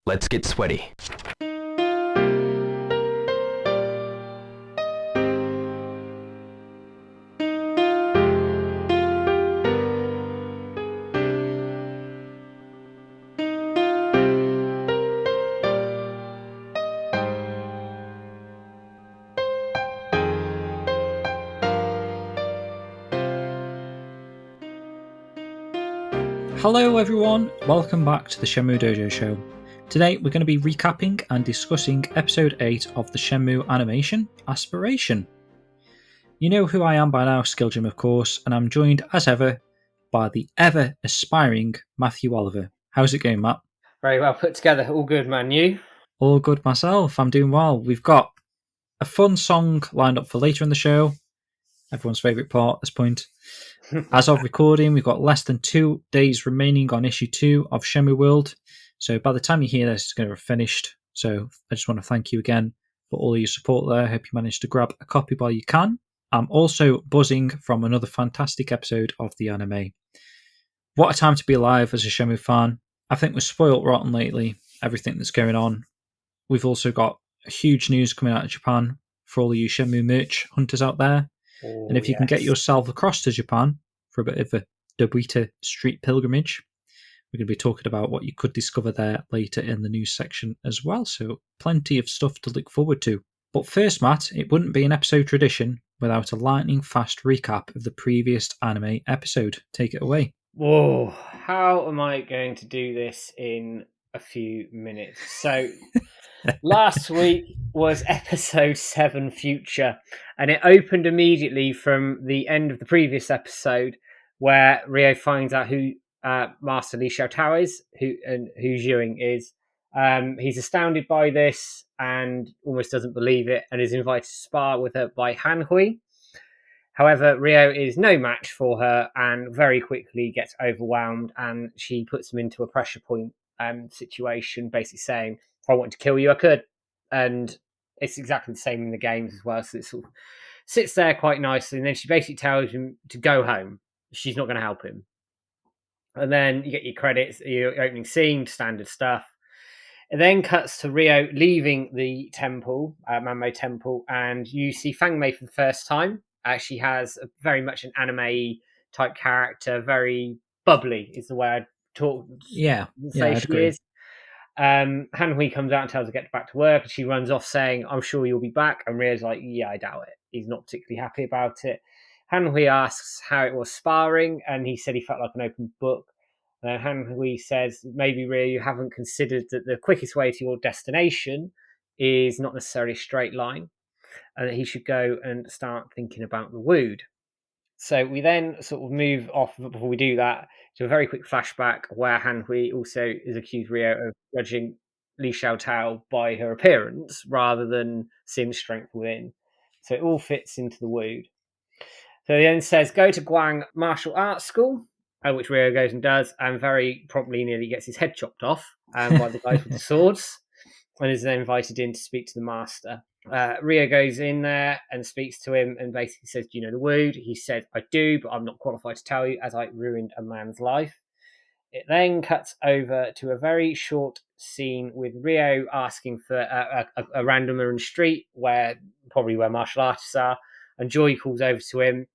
Let's get sweaty. Hello everyone, welcome back to the Shenmue Dojo show. Today we're going to be recapping and discussing episode 8 of the Shenmue animation, Aspiration. You know who I am by now, Skilljim of course, and I'm joined as ever by the ever aspiring Matthew Oliver. How's it going, Matt? Very well put together, all good man, you? All good myself, I'm doing well. We've got a fun song lined up for later in the show, everyone's favourite part at this point. As of recording, we've got less than 2 days remaining on issue 2 of Shenmue World. So by the time you hear this, it's going to have finished. So I just want to thank you again for all your support there. I hope you managed to grab a copy while you can. I'm also buzzing from another fantastic episode of the anime. What a time to be alive as a Shenmue fan. I think we're spoiled rotten lately, everything that's going on. We've also got huge news coming out of Japan for all of you Shenmue merch hunters out there. And if you can get yourself across to Japan for a bit of a Dobita street pilgrimage, we're going to be talking about what you could discover there later in the news section as well. So plenty of stuff to look forward to. But first, Matt, it wouldn't be an episode tradition without a lightning fast recap of the previous anime episode. Take it away. Whoa, how am I going to do this in a few minutes? So last week was episode 7 Future, and it opened immediately from the end of the previous episode where Ryo finds out who Master Li Xiaotao is, who Zhuing is. He's astounded by this and almost doesn't believe it, and is invited to spar with her by Han Hui. However, Ryo is no match for her and very quickly gets overwhelmed, and she puts him into a pressure point situation, basically saying, if I wanted to kill you, I could. And it's exactly the same in the games as well. So it sort of sits there quite nicely. And then she basically tells him to go home. She's not going to help him. And then you get your credits, your opening scene, standard stuff. It then cuts to Ryo leaving the temple, Manmei Temple, and you see Fangmei for the first time. She has very much an anime type character, very bubbly is the way I'd say I'd she agree. is. Han Hui comes out and tells her to get back to work, and she runs off saying, I'm sure you'll be back. And Ryo's like, yeah, I doubt it. He's not particularly happy about it. Han Hui asks how it was sparring, and he said he felt like an open book. Han Hui says, maybe Ryo, you haven't considered that the quickest way to your destination is not necessarily a straight line, and that he should go and start thinking about the wood. So we then sort of move off, before we do that, to a very quick flashback where Han Hui also is accused Ryo of judging Li Xiaotao by her appearance rather than seeing the strength within. So it all fits into the wood. So he then says, go to Guang Martial Arts School, which Ryo goes and does, and very promptly nearly gets his head chopped off by the guys with the swords, and is then invited in to speak to the master. Ryo goes in there and speaks to him and basically says, do you know the wood? He said, I do, but I'm not qualified to tell you as I ruined a man's life. It then cuts over to a very short scene with Ryo asking for a randomer in the street, probably where martial artists are, and Joy calls over to him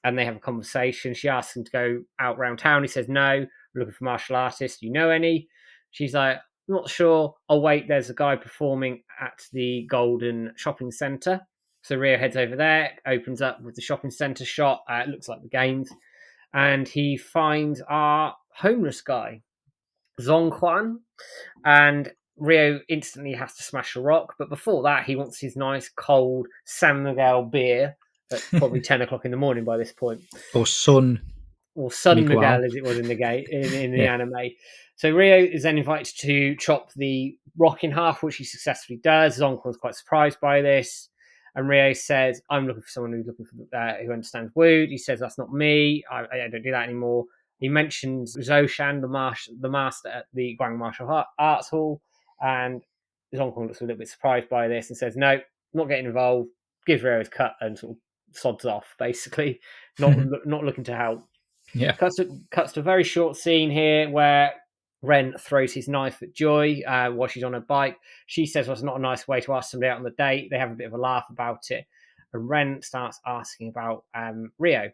and they have a conversation. She asks him to go out around town. He says, no, I'm looking for martial artists. Do you know any? She's like, not sure. Oh, wait, there's a guy performing at the Golden Shopping Centre. So Ryo heads over there, opens up with the shopping centre shot. It looks like the games. And he finds our homeless guy, Zongquan. And Ryo instantly has to smash a rock. But before that, he wants his nice, cold San Miguel beer at probably 10 o'clock in the morning by this point. Or Sun Miguel, as it was in the game in the anime. So Ryo is then invited to chop the rock in half, which he successfully does. Zonquan's quite surprised by this, and Ryo says, "I'm looking for someone who's looking for who understands wood." He says, "That's not me. I don't do that anymore." He mentions Zoshan, the master at the Guang Martial Arts Hall, and Zonquan looks a little bit surprised by this and says, "No, not getting involved." Gives Ryo his cut and sort of sods off, basically, not looking to help. Yeah. Cuts to a very short scene here where Ren throws his knife at Joy while she's on her bike. She says, well, it's not a nice way to ask somebody out on the date. They have a bit of a laugh about it. And Ren starts asking about Rio,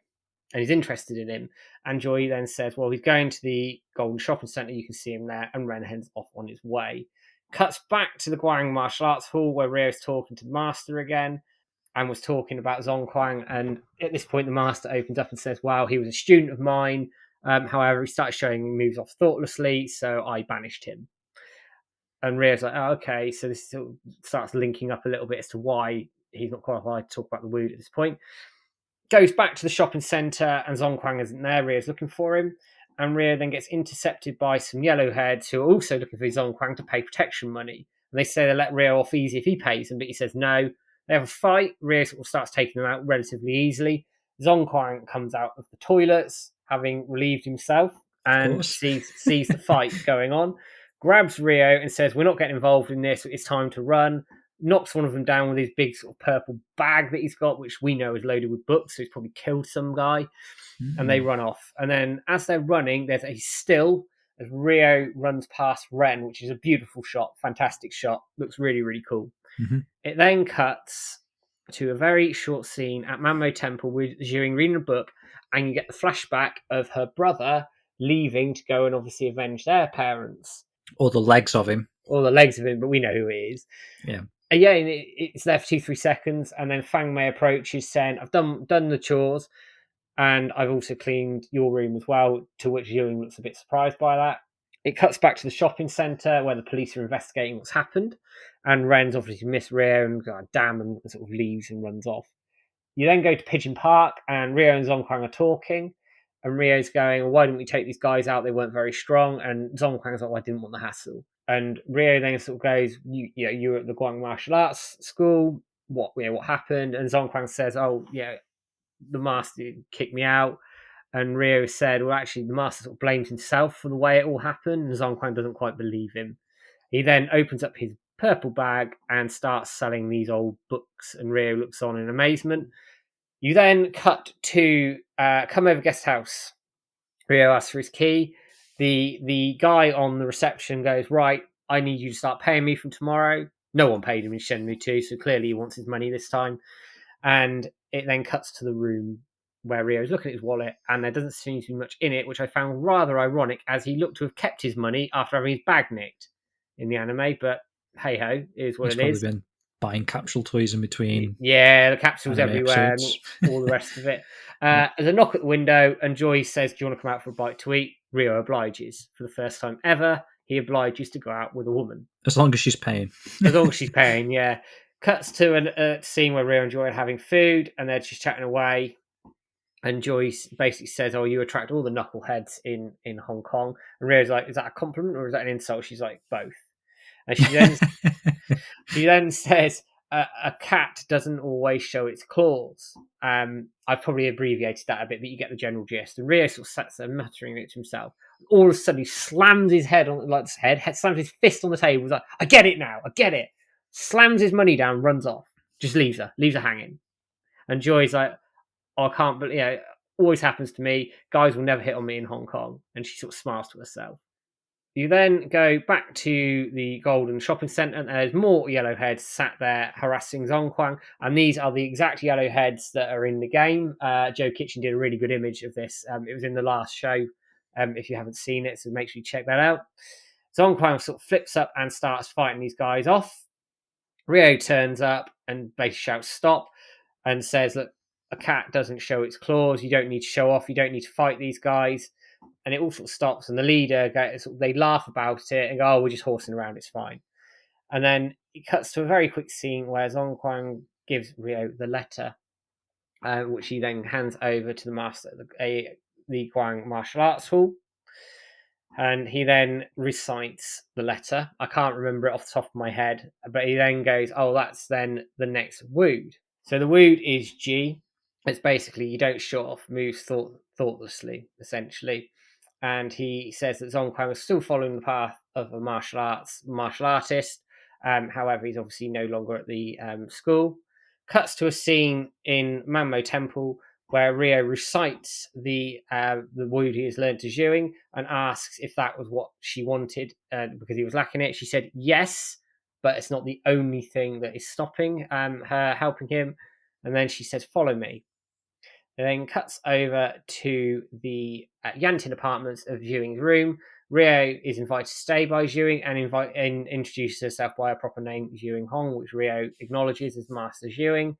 and he's interested in him. And Joy then says, well, he's going to the Golden Shopping Centre. You can see him there. And Ren heads off on his way. Cuts back to the Guang Martial Arts Hall where Rio's talking to the Master again and was talking about Zongquang. And at this point, the Master opens up and says, wow, he was a student of mine. However, he started showing moves off thoughtlessly, so I banished him. And Rio's like, oh, okay, so this sort of starts linking up a little bit as to why he's not qualified to talk about the wound at this point. Goes back to the shopping centre, and Zongquang isn't there. Rio's looking for him, and Rio then gets intercepted by some yellowheads who are also looking for Zongquang to pay protection money. And they say they let Rio off easy if he pays them, but he says no. They have a fight. Rio sort of starts taking them out relatively easily. Zongquang comes out of the toilets, having relieved himself, and sees the fight going on. Grabs Rio and says, we're not getting involved in this. It's time to run. Knocks one of them down with his big sort of purple bag that he's got, which we know is loaded with books, so he's probably killed some guy. And they run off. And then as they're running, there's a still as Rio runs past Ren, which is a beautiful shot, fantastic shot. Looks really, really cool. Mm-hmm. It then cuts to a very short scene at Manmo Temple with Xiring reading a book, and you get the flashback of her brother leaving to go and obviously avenge their parents. Or the legs of him. Or the legs of him, but we know who he is. Yeah. And yeah, and it's there for 2-3 seconds, and then Fang Mei approaches saying, I've done the chores, and I've also cleaned your room as well, to which Ewing looks a bit surprised by that. It cuts back to the shopping centre where the police are investigating what's happened, and Ren's obviously missed Rio and God damn, and sort of leaves and runs off. You then go to Pigeon Park, and Rio and Zongquang are talking, and Rio's going, well, why didn't we take these guys out? They weren't very strong. And Zongquang's like, well, I didn't want the hassle. And Rio then sort of goes, you were at the Guang Martial Arts School. What happened? And Zongquang says, oh, yeah, the Master kicked me out. And Rio said, well, actually, the Master sort of blames himself for the way it all happened. And Zongquang doesn't quite believe him. He then opens up his purple bag and starts selling these old books. And Rio looks on in amazement. You then cut to Come Over Guest House. Rio asks for his key. The guy on the reception goes, right, I need you to start paying me from tomorrow. No one paid him in Shenmue 2, so clearly he wants his money this time. And it then cuts to the room where Rio's looking at his wallet, and there doesn't seem to be much in it, which I found rather ironic, as he looked to have kept his money after having his bag nicked in the anime, but hey-ho, it is what it is. He's probably been buying capsule toys in between. Yeah, the capsules everywhere episodes. And all the rest of it. There's a knock at the window, and Joy says, do you want to come out for a bite to eat? Rio obliges. For the first time ever, he obliges to go out with a woman. As long as she's paying. As long as she's paying, yeah. Cuts to a scene where Rio and Joy are having food, and they're just chatting away. And Joy basically says, oh, you attract all the knuckleheads in Hong Kong. And Rio's like, is that a compliment or is that an insult? She's like, both. And she then says, a cat doesn't always show its claws. I've probably abbreviated that a bit, but you get the general gist. And Rio sort of sits there muttering it to himself. All of a sudden, he slams his head on, like his head, slams his fist on the table. He's like, I get it now, I get it. Slams his money down, runs off, just leaves her hanging. And Joy's like, oh, I can't believe, always happens to me. Guys will never hit on me in Hong Kong. And she sort of smiles to herself. You then go back to the Golden Shopping Centre, and there's more yellowheads sat there harassing Zongquang, and these are the exact yellowheads that are in the game. Joe Kitchen did a really good image of this. It was in the last show, if you haven't seen it, so make sure you check that out. Zongquang sort of flips up and starts fighting these guys off. Rio turns up and basically shouts stop and says, look, a cat doesn't show its claws. You don't need to show off. You don't need to fight these guys. And it all sort of stops, and the leader they laugh about it and go, oh, we're just horsing around, it's fine. And then it cuts to a very quick scene where Zongquang gives Rio the letter, which he then hands over to the master at the Guang Martial Arts Hall. And he then recites the letter. I can't remember it off the top of my head, but he then goes, oh, that's then the next wood. So the wood is G. It's basically you don't show off moves thoughtlessly, essentially. And he says that Zongquang is still following the path of a martial artist. However, he's obviously no longer at the school. Cuts to a scene in Manmo Temple where Rio recites the word he has learned to Zhuing and asks if that was what she wanted because he was lacking it. She said yes, but it's not the only thing that is stopping her helping him. And then she says, "Follow me." It then cuts over to the Yantin apartments of Zhuing's room. Rio is invited to stay by Zhuing and introduces herself by her proper name, Zhuing Hong, which Rio acknowledges as Master Zhuing.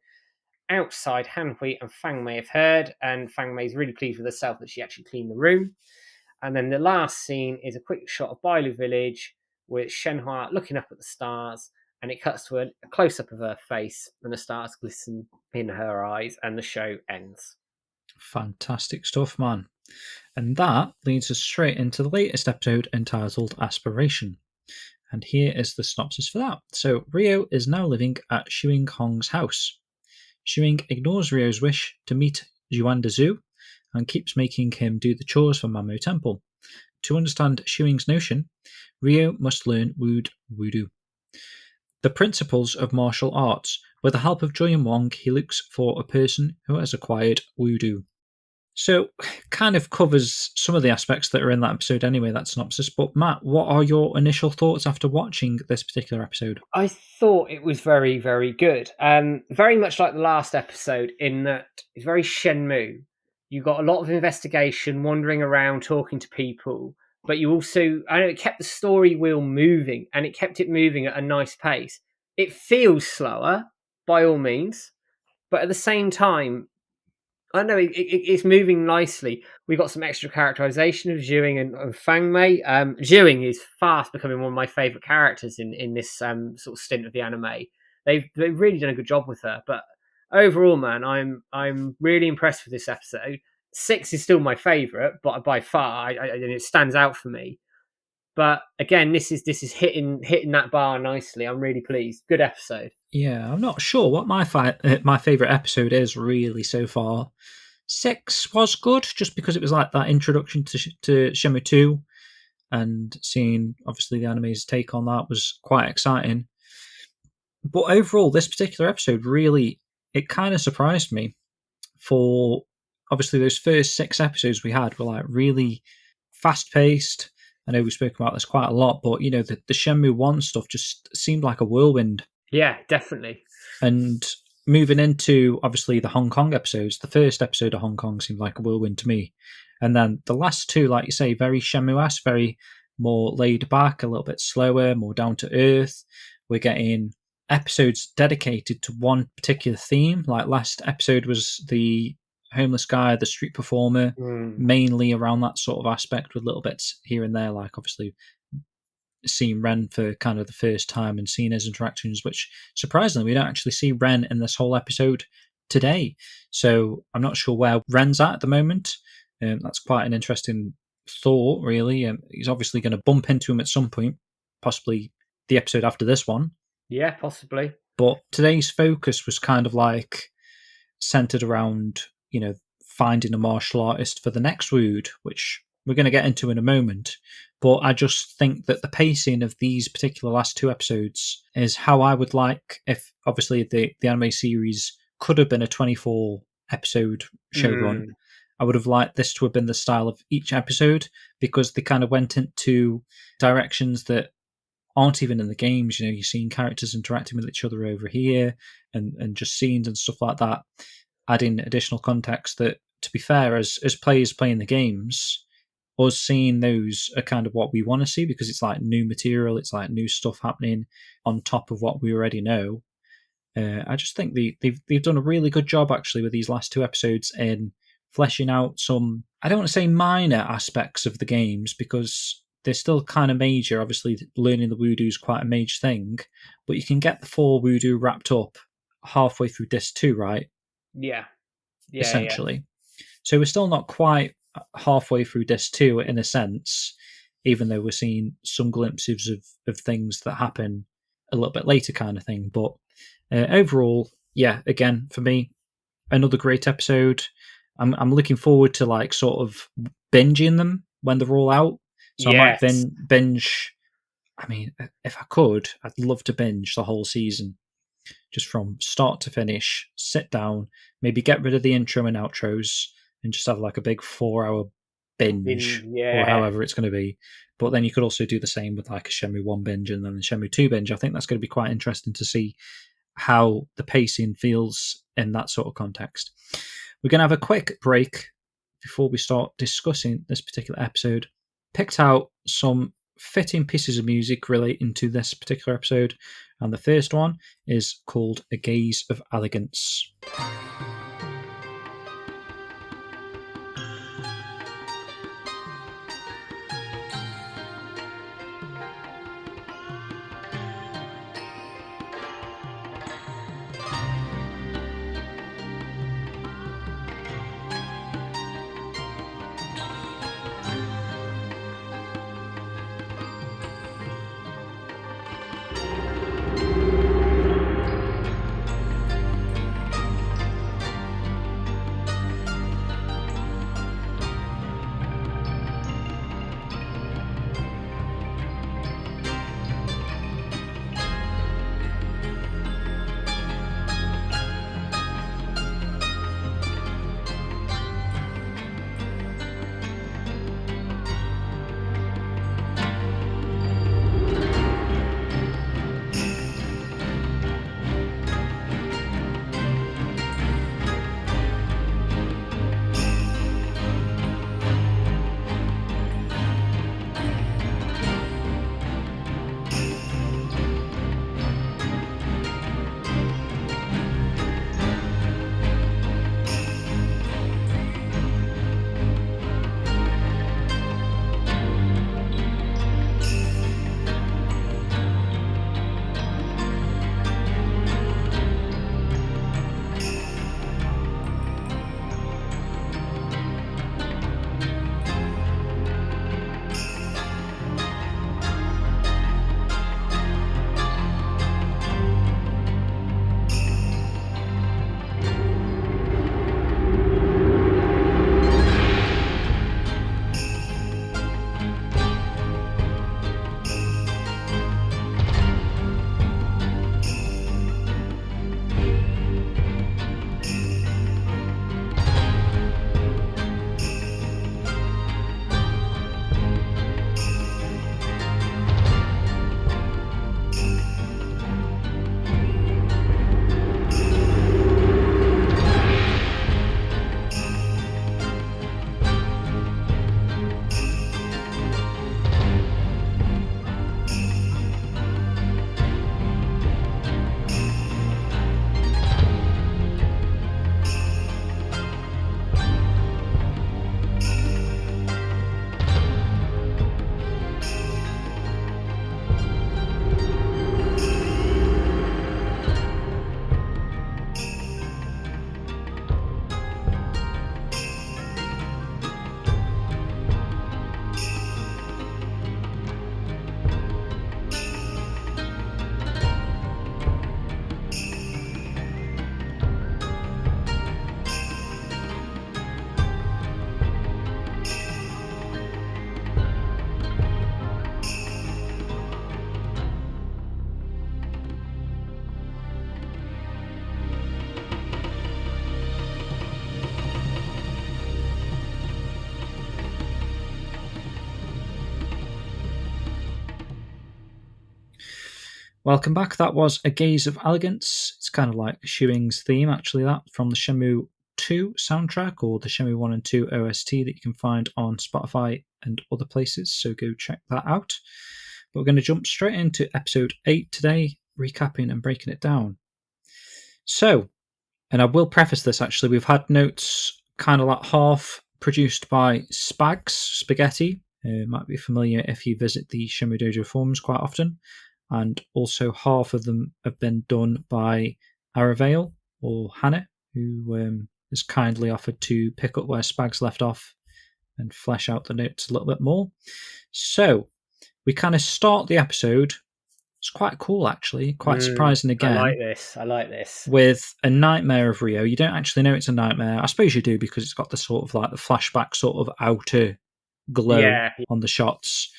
Outside, Han Hui and Fang Mei have heard, and Fang Mei is really pleased with herself that she actually cleaned the room. And then the last scene is a quick shot of Bailu Village with Shenhua looking up at the stars, and it cuts to a close-up of her face, and the stars glisten in her eyes, and the show ends. Fantastic stuff, man. And that leads us straight into the latest episode entitled Aspiration. And here is the synopsis for that. So, Rio is now living at Zhuing Hong's house. Zhuing ignores Rio's wish to meet Yuanda Zhu and keeps making him do the chores for Mamo Temple. To understand Zhuing's notion, Rio must learn Wudu. The principles of martial arts. With the help of Joy and Wong, he looks for a person who has acquired Wudu. So, kind of covers some of the aspects that are in that episode anyway, that synopsis. But Matt, what are your initial thoughts after watching this particular episode? I thought it was very, very good. Very much like the last episode in that it's very Shenmue. You got a lot of investigation, wandering around, talking to people, but you also, I know it kept the story wheel moving, and it kept it moving at a nice pace. It feels slower, by all means, but at the same time, I know it's moving nicely. We got some extra characterization of Zhuing and Fang Mei. Zhuing is fast becoming one of my favorite characters in this sort of stint of the anime. They've really done a good job with her. But overall, man, I'm really impressed with this episode. 6 is still my favorite, but by far, and it stands out for me. But again, this is hitting that bar nicely. I'm really pleased. Good episode. Yeah, I'm not sure what my favourite episode is really so far. 6 was good, just because it was like that introduction to Shenmue 2, and seeing obviously the anime's take on that was quite exciting. But overall, this particular episode really, it kind of surprised me. For obviously those first 6 episodes we had were like really fast paced. I know we've spoken about this quite a lot, but you know, the Shenmue 1 stuff just seemed like a whirlwind. Yeah, definitely. And moving into obviously the Hong Kong episodes, the first episode of Hong Kong seemed like a whirlwind to me. And then the last 2, like you say, very Shenmue-esque, very more laid back, a little bit slower, more down to earth. We're getting episodes dedicated to one particular theme. Like last episode was the homeless guy, the street performer, mainly around that sort of aspect, with little bits here and there, like obviously seeing Ren for kind of the first time and seeing his interactions, which surprisingly we don't actually see Ren in this whole episode today. So I'm not sure where Ren's at the moment. That's quite an interesting thought, really. He's obviously going to bump into him at some point, possibly the episode after this one. Yeah, possibly. But today's focus was kind of like centered around, you know, finding a martial artist for the next Wood, which we're going to get into in a moment. But I just think that the pacing of these particular last 2 episodes is how I would like, if obviously the anime series could have been a 24 episode show run, I would have liked this to have been the style of each episode, because they kind of went into directions that aren't even in the games. You know, you're seeing characters interacting with each other over here, and just scenes and stuff like that, adding additional context that, to be fair, as players playing the games, us seeing those are kind of what we want to see, because it's like new material, it's like new stuff happening on top of what we already know. I just think they've done a really good job actually with these last 2 episodes in fleshing out some, I don't want to say minor aspects of the games, because they're still kind of major. Obviously, learning the Wudu is quite a major thing, but you can get the 4 Wudu wrapped up halfway through Disc 2, right? Yeah. Essentially. Yeah. So we're still not quite halfway through Disc 2 in a sense, even though we're seeing some glimpses of things that happen a little bit later kind of thing. But overall, yeah, again, for me, another great episode. I'm looking forward to like sort of binging them when they're all out. So Yes. I might binge. I mean, if I could, I'd love to binge the whole season. just from start to finish, sit down, maybe get rid of the intro and outros, and just have like a big 4-hour binge or however it's going to be. But then you could also do the same with like a Shenmue 1 binge and then the Shenmue 2 binge. I think that's going to be quite interesting to see how the pacing feels in that sort of context. We're going to have a quick break before we start discussing this particular episode. Picked out some fitting pieces of music relating to this particular episode, and the first one is called A Gaze of Elegance. Welcome back. That was A Gaze of Elegance. It's kind of like Shuing's theme, actually, that from the Shenmue 2 soundtrack or the Shenmue 1 and 2 OST that you can find on Spotify and other places, so go check that out. But we're going to jump straight into episode 8 today, recapping and breaking it down. So, and I will preface this actually, we've had notes kind of like half produced by Spaghetti. Might be familiar if you visit the Shenmue Dojo forums quite often. And also half of them have been done by Aravale or Hannah, who has kindly offered to pick up where Spags left off and flesh out the notes a little bit more. So we kind of start the episode. It's quite cool, actually. Quite surprising again. I like this. With a nightmare of Rio. You don't actually know it's a nightmare. I suppose you do because it's got the sort of like the flashback sort of outer glow on the shots.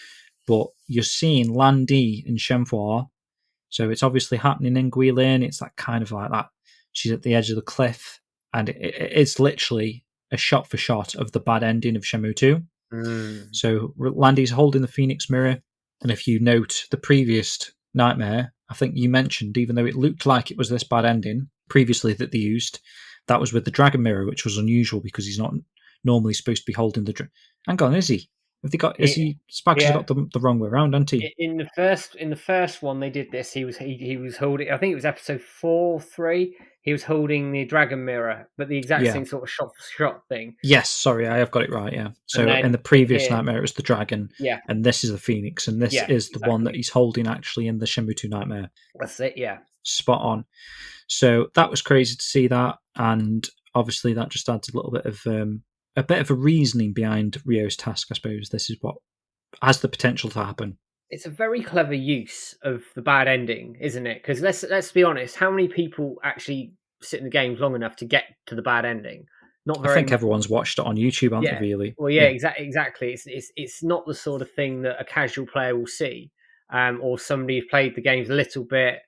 But you're seeing Lan Di and Shenhua So it's obviously happening in Guilin. It's that kind of like that. She's at the edge of the cliff, and it's literally a shot for shot of the bad ending of Shenmue 2. So Landy's holding the Phoenix Mirror, and if you note the previous nightmare, I think you mentioned, even though it looked like it was this bad ending previously that they used, that was with the Dragon Mirror, which was unusual because he's not normally supposed to be holding the. Hang on, is he? Have they got? Sparks has got the wrong way around, hasn't he? In the first one they did this. He was holding. I think it was episode 4, 3. He was holding the Dragon Mirror, but the exact same sort of shot for shot thing. Yes, sorry, I have got it right. Yeah. So in the previous nightmare, it was the dragon. Yeah. And this is the Phoenix, and this is the one that he's holding actually in the Shenmue 2 nightmare. That's it. Yeah. Spot on. So that was crazy to see that, and obviously that just adds a little bit of a reasoning behind Ryo's task. I suppose this is what has the potential to happen. It's a very clever use of the bad ending, isn't it? Because let's be honest, how many people actually sit in the games long enough to get to the bad ending? Not very. I think everyone's watched it on YouTube, haven't they? Really? Well, yeah. Exactly. It's not the sort of thing that a casual player will see, or somebody who's played the games a little bit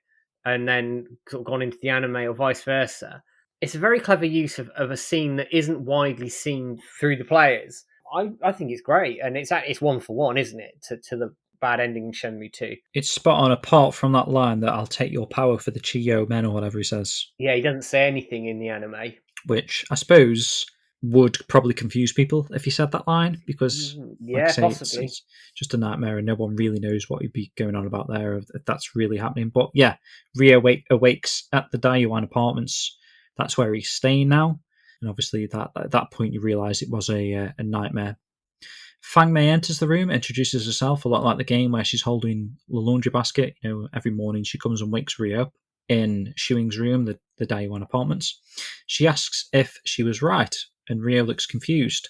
and then sort of gone into the anime or vice versa. It's a very clever use of a scene that isn't widely seen through the players. I think it's great, and it's 1-for-1, isn't it, to the bad ending in Shenmue 2. It's spot on, apart from that line that I'll take your power for the Chiyo men or whatever he says. Yeah, he doesn't say anything in the anime. Which I suppose would probably confuse people if he said that line, because like I say, possibly. It's just a nightmare and no one really knows what he'd be going on about there if that's really happening. But yeah, Ryo awakes at the Daiwan apartments. That's where he's staying now. And obviously at that point you realise it was a nightmare. Fang Mei enters the room, introduces herself a lot like the game where she's holding the laundry basket. You know, every morning she comes and wakes Ryo up in Shuing's room, the Daiwan apartments. She asks if she was right, and Ryo looks confused,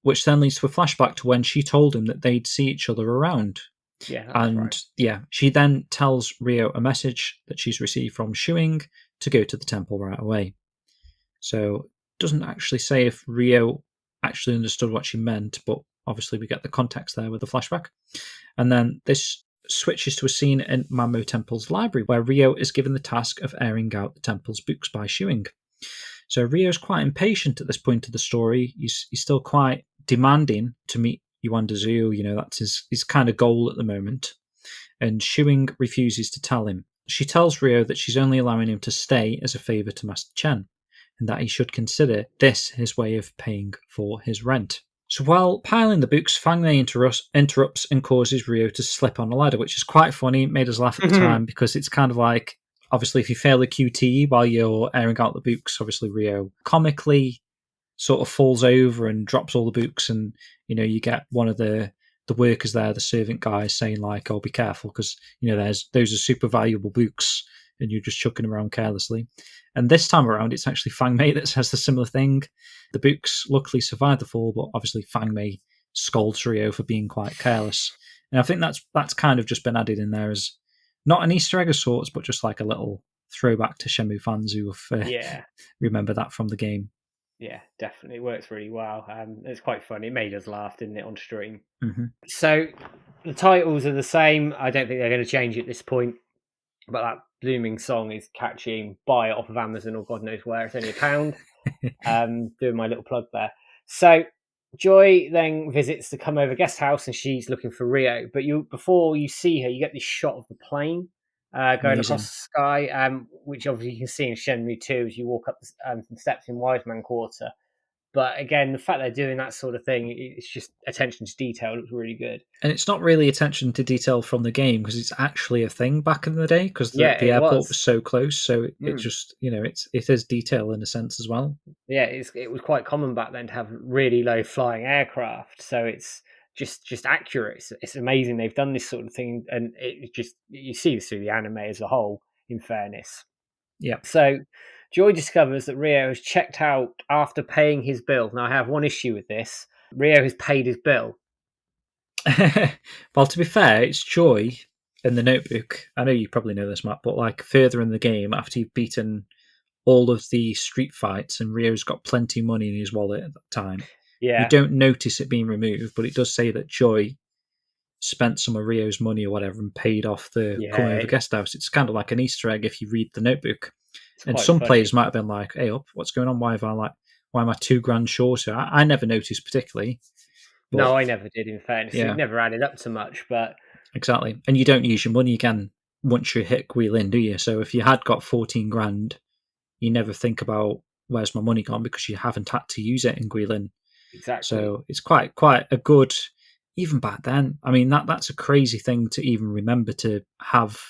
which then leads to a flashback to when she told him that they'd see each other around. Yeah, and right. Yeah, she then tells Ryo a message that she's received from Shuing to go to the temple right away. So doesn't actually say if Ryo actually understood what she meant, but obviously we get the context there with the flashback. And then this switches to a scene in Manmo Temple's library where Ryo is given the task of airing out the temple's books by Shuing. So Ryo's quite impatient at this point of the story. He's still quite demanding to meet Yuan Dazu. You know, that's his kind of goal at the moment. And Shuing refuses to tell him. She tells Ryo that she's only allowing him to stay as a favour to Master Chen, and that he should consider this his way of paying for his rent. So while piling the books, Fang Mei interrupts and causes Ryo to slip on a ladder, which is quite funny. It made us laugh at the time because it's kind of like, obviously, if you fail a QT while you're airing out the books, obviously Ryo comically sort of falls over and drops all the books, and you know you get one of the workers there, the servant guys, saying like, "Oh, be careful," because you know those are super valuable books, and you're just chucking them around carelessly. And this time around, it's actually Fang Mei that says the similar thing. The books luckily survive the fall, but obviously Fang Mei scolds Ryo for being quite careless. And I think that's kind of just been added in there as not an Easter egg of sorts, but just like a little throwback to Shenmue fans who have remember that from the game. Yeah, definitely. It works really well. It's quite funny. It made us laugh, didn't it, on stream? Mm-hmm. So the titles are the same. I don't think they're going to change at this point. But that blooming song is catchy. Buy it off of Amazon or God knows where. It's only £1. Doing my little plug there. So Joy then visits the come over guest house and she's looking for Ryo. But before you see her, you get this shot of the plane going across the sky, which obviously you can see in Shenmue 2 as you walk up some steps in Wise Man Quarter. But again, the fact they're doing that sort of thing, it's just attention to detail. It looks really good. And it's not really attention to detail from the game because it's actually a thing back in the day because the airport was so close. So it just, you know, it is detail in a sense as well. Yeah, it was quite common back then to have really low flying aircraft. So it's just accurate. It's amazing they've done this sort of thing. And it just, you see this through the anime as a whole, in fairness. Yeah. So Joy discovers that Ryo has checked out after paying his bill. Now, I have one issue with this. Ryo has paid his bill. Well, to be fair, it's Joy in the notebook. I know you probably know this, Matt, but like further in the game, after you've beaten all of the street fights and Ryo's got plenty of money in his wallet at that time, you don't notice it being removed, but it does say that Joy spent some of Rio's money or whatever and paid off the come over guest house. It's kind of like an Easter egg if you read the notebook. And some funny. players might have been like, "Hey, up, what's going on? Why am I $2,000 shorter?" I never noticed particularly. But, no, I never did. In fairness, yeah, it never added up to much. But exactly, and you don't use your money again once you hit Guilin, do you? So if you had got 14 grand, you never think about where's my money gone because you haven't had to use it in Guilin. Exactly. So it's quite a good. Even back then, I mean that's a crazy thing to even remember to have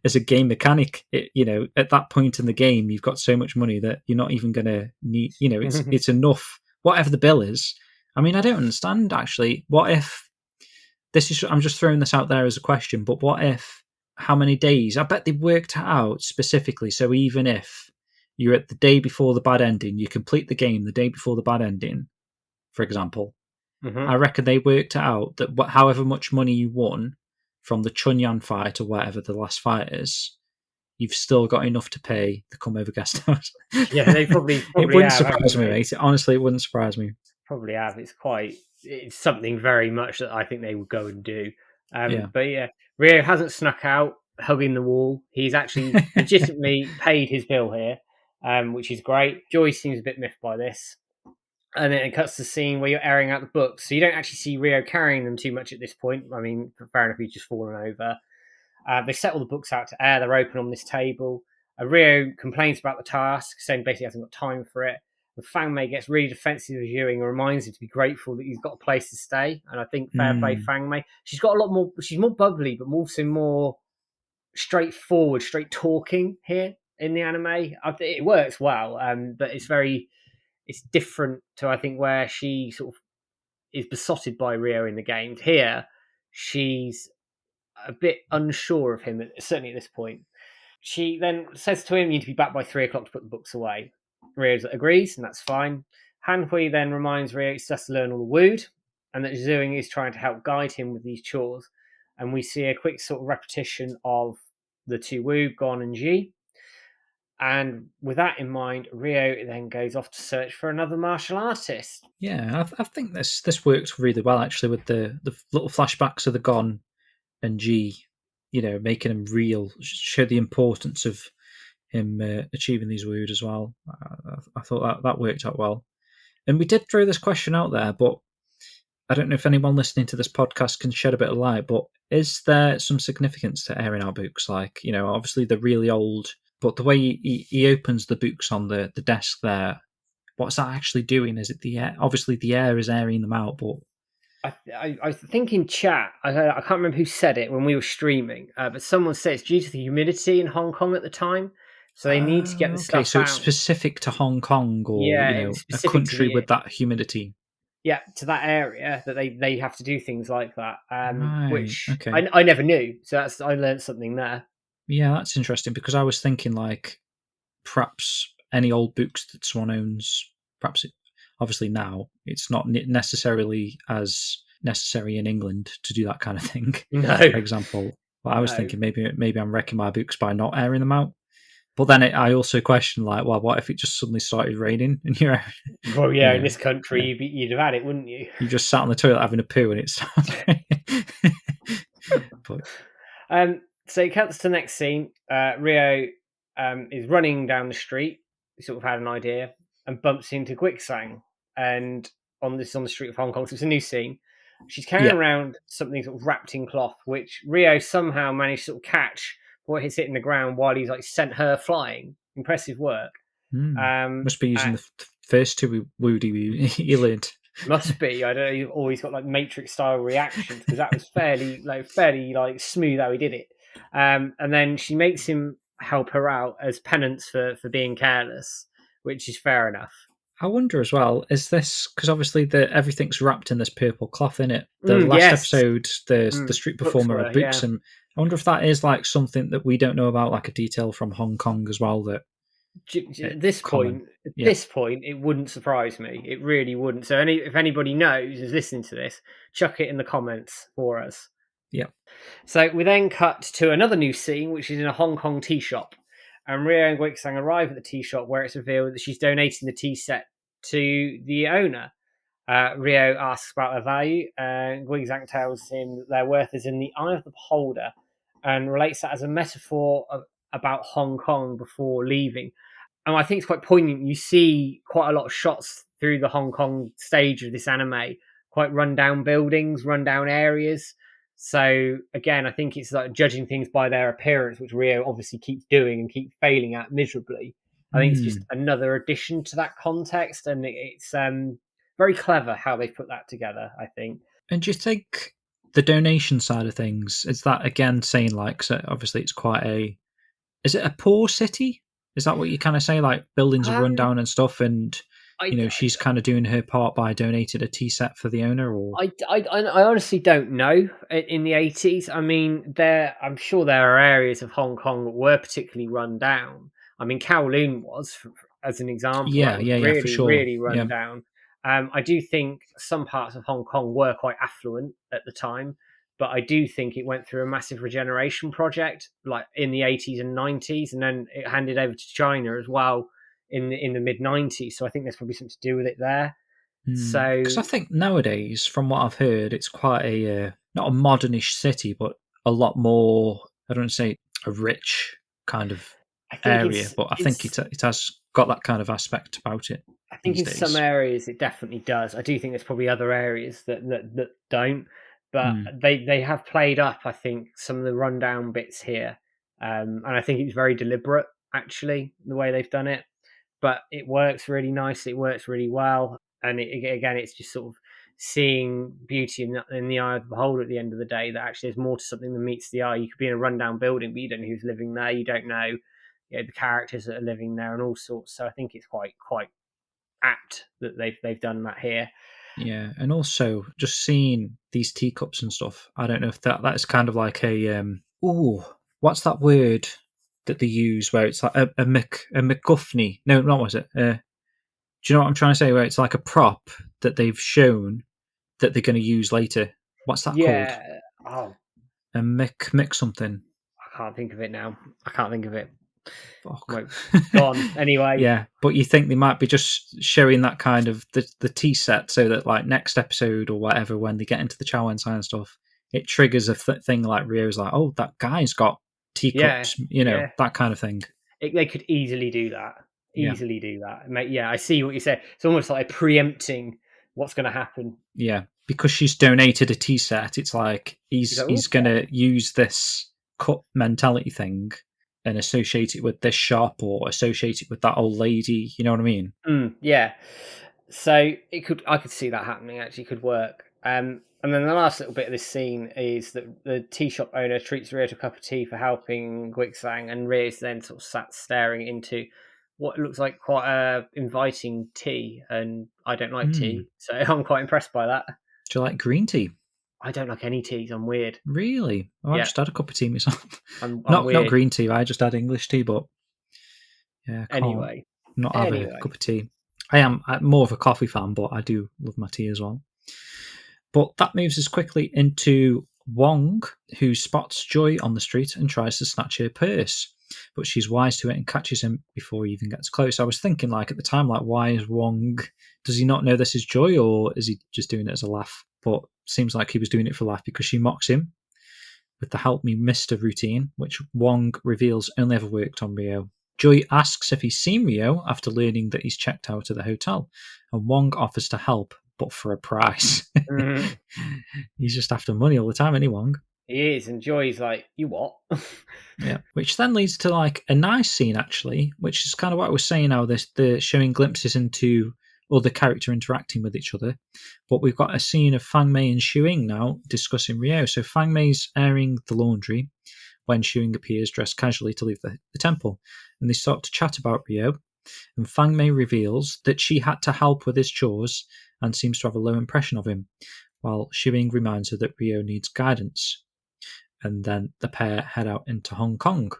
as a game mechanic. At that point in the game, you've got so much money that you're not even going to need. It's enough. Whatever the bill is. I mean, I don't understand actually. What if this is? I'm just throwing this out there as a question. But what if? How many days? I bet they worked it out specifically. So even if you're at the day before the bad ending, you complete the game the day before the bad ending, for example. I reckon they worked it out that however much money you won from the Chunyan fight or whatever the last fight is, you've still got enough to pay the come over guest house. Yeah, they probably it wouldn't surprise me, mate. Honestly, it wouldn't surprise me. Probably have. It's something very much that I think they would go and do. But yeah, Rio hasn't snuck out hugging the wall. He's actually legitimately paid his bill here, which is great. Joy seems a bit miffed by this. And then it cuts to the scene where you're airing out the books. So you don't actually see Rio carrying them too much at this point. I mean, fair enough, he's just fallen over. They set all the books out to air. They're open on this table. Rio complains about the task, saying basically hasn't got time for it. And Fang Mei gets really defensive of viewing and reminds him to be grateful that he's got a place to stay. And I think fair play Fang Mei. She's got a lot more, she's more bubbly, but also more straightforward, straight talking here in the anime. It works well, but it's different to, I think, where she sort of is besotted by Rio in the game. Here, she's a bit unsure of him, certainly at this point. She then says to him, you need to be back by 3 o'clock to put the books away. Rio agrees, and that's fine. Han Hui then reminds Rio he has to learn all the wood, and that Zhuing is trying to help guide him with these chores. And we see a quick sort of repetition of the two Wu, Gon and Ji. And with that in mind, Rio then goes off to search for another martial artist. Yeah, I think this works really well actually with the little flashbacks of the Gon and G, making him real, show the importance of him achieving these wood as well. I thought that worked out well. And we did throw this question out there, but I don't know if anyone listening to this podcast can shed a bit of light, but is there some significance to airing out books? Like, obviously they're really old, but the way he opens the books on the desk there, what's that actually doing? Is it the air? Obviously the air is airing them out, but I think in chat, I can't remember who said it when we were streaming, but someone said it's due to the humidity in Hong Kong at the time. So they need to get the stuff out. So it's specific to Hong Kong or a country with that humidity. Yeah, to that area that they have to do things like that, which I never knew. So I learned something there. Yeah, that's interesting because I was thinking like perhaps any old books that someone owns, obviously now it's not necessarily as necessary in England to do that kind of thing. No, for example. But I was thinking maybe I'm wrecking my books by not airing them out. But then I also question like, well, what if it just suddenly started raining and you're? Well, yeah, in this country you'd have had it, wouldn't you? You just sat on the toilet having a poo and it started. So it cuts to the next scene. Rio is running down the street. He sort of had an idea and bumps into Guixang, and on the street of Hong Kong. So it's a new scene. She's carrying around something sort of wrapped in cloth, which Rio somehow managed to sort of catch before it's hitting the ground while he's like sent her flying. Impressive work. Must be using the first two woody he learned. Must be. I don't know. You've always got like Matrix style reactions because that was fairly smooth how he did it. And then she makes him help her out as penance for being careless, which is fair enough. I wonder as well, is this because obviously everything's wrapped in this purple cloth in it? The last episode, the street performer had books, and I wonder if that is like something that we don't know about, like a detail from Hong Kong as well. That at this point, it wouldn't surprise me. It really wouldn't. So if anybody knows is listening to this, chuck it in the comments for us. Yeah. So we then cut to another new scene, which is in a Hong Kong tea shop. And Rio and Guixang arrive at the tea shop where it's revealed that she's donating the tea set to the owner. Rio asks about their value, and Guizang tells him that their worth is in the eye of the beholder, and relates that as a metaphor about Hong Kong before leaving. And I think it's quite poignant. You see quite a lot of shots through the Hong Kong stage of this anime, quite rundown buildings, rundown areas. So again, I think it's like judging things by their appearance, which Rio obviously keeps doing and keeps failing at miserably. I think it's just another addition to that context, and it's very clever how they've put that together, I think. And do you think the donation side of things, is that again saying like, so obviously it's quite a, is it a poor city? Is that what you kind of say? Like buildings are run down and stuff, and she's kind of doing her part by donating a tea set for the owner, or I honestly don't know. In the 80s, I mean, I'm sure there are areas of Hong Kong that were particularly run down. I mean, Kowloon was, as an example, yeah, was yeah, for really, sure, really run down. I do think some parts of Hong Kong were quite affluent at the time, but I do think it went through a massive regeneration project, like in the 80s and 90s, and then it handed over to China as well in the mid 90s. So I think there's probably something to do with it there. So, because I think nowadays, from what I've heard, it's quite a not a modernish city, but a lot more. I don't say a rich kind of I think area, but I think it has got that kind of aspect about it. I think these in days. some areas it definitely does. I do think there's probably other areas that don't, but they have played up, I think, some of the rundown bits here, and I think it's very deliberate actually the way they've done it. But it works really nicely. It works really well, and again, it's just sort of seeing beauty in the eye of the beholder at the end of the day. That actually there's more to something than meets the eye. You could be in a rundown building, but you don't know who's living there. You don't know, the characters that are living there and all sorts. So I think it's quite apt that they've done that here. Yeah, and also just seeing these teacups and stuff. I don't know if that is kind of like a what's that word that they use where it's like a MacGuffin? No, not was it? Do you know what I'm trying to say? Where it's like a prop that they've shown that they're going to use later. What's that called? Oh, A Mick something. I can't think of it now. I can't think of it. Fuck. Well, gone anyway. Yeah, but you think they might be just showing that kind of the tea set so that like next episode or whatever, when they get into the Chowan and stuff, it triggers a thing like Rio's like, oh, that guy's got teacups, that kind of thing. They could easily do that. Yeah. Easily do that. Yeah, I see what you say. It's almost like preempting what's going to happen. Yeah, because she's donated a tea set, it's like he's going to use this cut mentality thing and associate it with this shop or associate it with that old lady. You know what I mean? Yeah. So I could see that happening. Actually, could work. And then the last little bit of this scene is that the tea shop owner treats Rio to a cup of tea for helping Guixang, and Rio's then sort of sat staring into what looks like quite a inviting tea. And I don't like tea, so I'm quite impressed by that. Do you like green tea? I don't like any teas. I'm weird. Really? Oh, I just had a cup of tea myself. I'm not weird. Green tea. I just had English tea, but yeah, I can't anyway, not have a cup of tea. I'm more of a coffee fan, but I do love my tea as well. But that moves us quickly into Wong, who spots Joy on the street and tries to snatch her purse, but she's wise to it and catches him before he even gets close. I was thinking, like, at the time, like, why is Wong? Does he not know this is Joy, or is he just doing it as a laugh? But seems like he was doing it for laugh because she mocks him with the "Help Me Mister" routine, which Wong reveals only ever worked on Rio. Joy asks if he's seen Rio after learning that he's checked out of the hotel, and Wong offers to help, but for a price. He's just after money all the time, isn't he, Wong? He is, and Joy's like, you what? Yeah, which then leads to like a nice scene, actually, which is kind of what I was saying now, the showing glimpses into other character interacting with each other. But we've got a scene of Fang Mei and Shuing now discussing Rio. So Fang Mei's airing the laundry when Shuing appears dressed casually to leave the temple, and they start to chat about Rio, and Fang Mei reveals that she had to help with his chores and seems to have a low impression of him, while Shuing reminds her that Rio needs guidance. And then the pair head out into Hong Kong.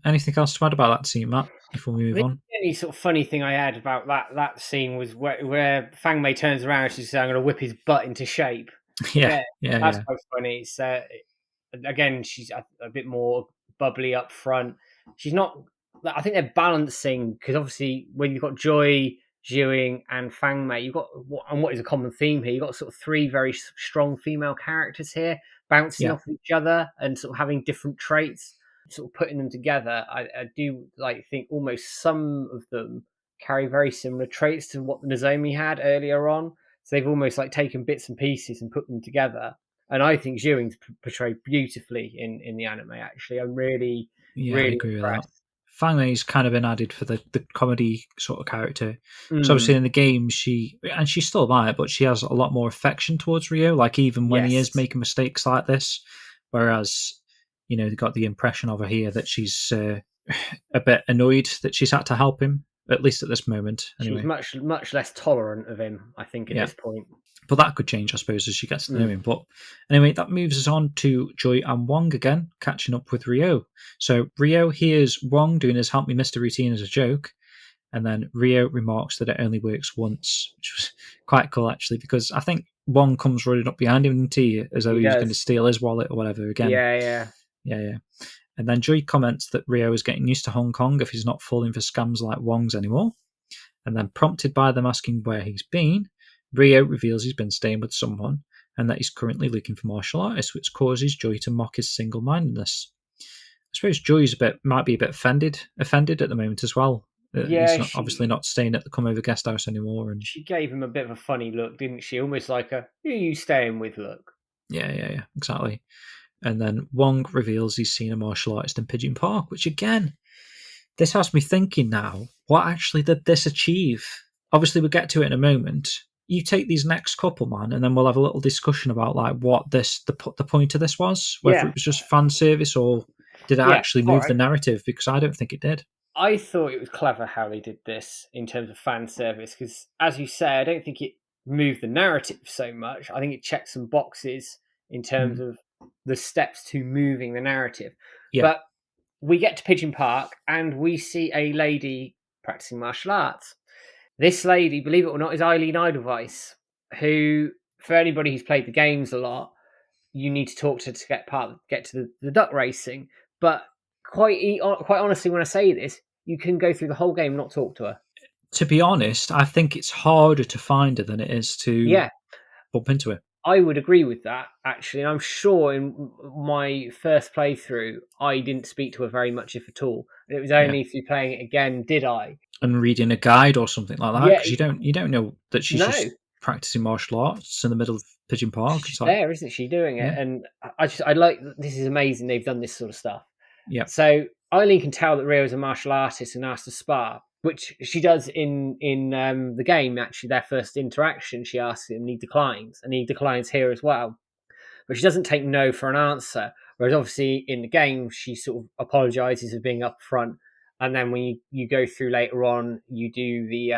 Anything else to add about that scene, Matt, before we move on? The only sort of funny thing I had about that scene was where Fang Mei turns around and she's saying, I'm going to whip his butt into shape. Yeah. That's quite funny. So, again, she's a bit more bubbly up front. She's not... I think they're balancing, because obviously when you've got Joy Jiwing, and Fangmei. You've got what is a common theme here? You've got sort of three very strong female characters here, bouncing Yeah. off each other and sort of having different traits. Sort of putting them together, I do think almost some of them carry very similar traits to what the Nozomi had earlier on. So they've almost taken bits and pieces and put them together. And I think Ewing's portrayed beautifully in the anime. Actually, I'm really I really agree with that. impressed. Fangmei's kind of been added for the comedy sort of character. So Mm. obviously in the game, she's still might, but she has a lot more affection towards Ryo. Like even when he is Yes. making mistakes like this, whereas they got the impression of her here that she's a bit annoyed that she's had to help him, at least at this moment. Anyway, She's much less tolerant of him, I think, at this point. But that could change, I suppose, as she gets to know Mm. him. But anyway, that moves us on to Joy and Wong again, catching up with Ryo. So Ryo hears Wong doing his help me mister routine as a joke, and then Ryo remarks that it only works once, which was quite cool, actually, because I think Wong comes running up behind him as though he was going to steal his wallet or whatever again. Yeah. And then Joy comments that Ryo is getting used to Hong Kong if he's not falling for scams like Wong's anymore. And then prompted by them asking where he's been, Ryo reveals he's been staying with someone and that he's currently looking for martial artists, which causes Joy to mock his single-mindedness. I suppose Joy's might be a bit offended at the moment as well. He's obviously not staying at the come over guest house anymore. And she gave him a bit of a funny look, didn't she? Almost like a "who are you staying with" look. Yeah, exactly. And then Wong reveals he's seen a martial artist in Pigeon Park, which again, this has me thinking now, what actually did this achieve? Obviously, we'll get to it in a moment. You take these next couple, man, and then we'll have a little discussion about what the point of this was, whether it was just fan service or did it actually move the narrative, because I don't think it did. I thought it was clever how they did this in terms of fan service, because as you say, I don't think it moved the narrative so much. I think it checked some boxes in terms of the steps to moving the narrative. But we get to Pigeon Park and we see a lady practicing martial arts. This lady, believe it or not, is Eileen Edelweiss, who, for anybody who's played the games a lot, you need to talk to get to the duck racing. But quite honestly, when I say this, you can go through the whole game and not talk to her. To be honest, I think it's harder to find her than it is to bump into her. I would agree with that, actually. And I'm sure in my first playthrough, I didn't speak to her very much, if at all. And it was only through playing it again did I. And reading a guide or something like that, because you don't know that she's just practicing martial arts in the middle of Pigeon Park. She's there, isn't she, doing it? And I like, this is amazing they've done this sort of stuff. Yeah. So Eileen can tell that Ryo is a martial artist and asks to spar, which she does in the game. Actually, their first interaction, she asks him, and he declines here as well. But she doesn't take no for an answer. Whereas obviously in the game, she sort of apologizes for being up front. And then when you go through later on, you do the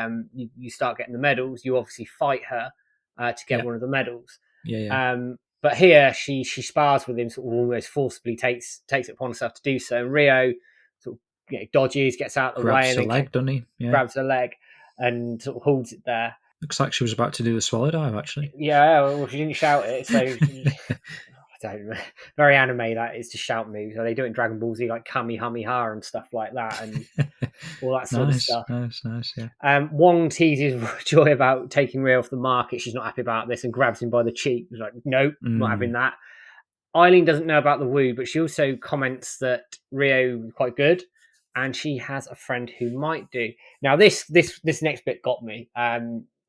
you start getting the medals. You obviously fight her to get one of the medals. But here she spars with him, sort of almost forcibly takes it upon herself to do so. And Ryo sort of dodges, gets out of the way, grabs her leg, doesn't he? Yeah. Grabs her leg and sort of holds it there. Looks like she was about to do the swallow dive, actually. Yeah, well, she didn't shout it, so I don't know. Very anime, that is, to shout moves. They do it in Dragon Ball Z, like Kamehameha and stuff like that, and all that sort of stuff. Nice, yeah. Wong teases Joy about taking Ryo off the market. She's not happy about this and grabs him by the cheek. He's like, nope, not having that. Eileen doesn't know about the woo, but she also comments that Ryo is quite good, and she has a friend who might do. Now, this next bit got me.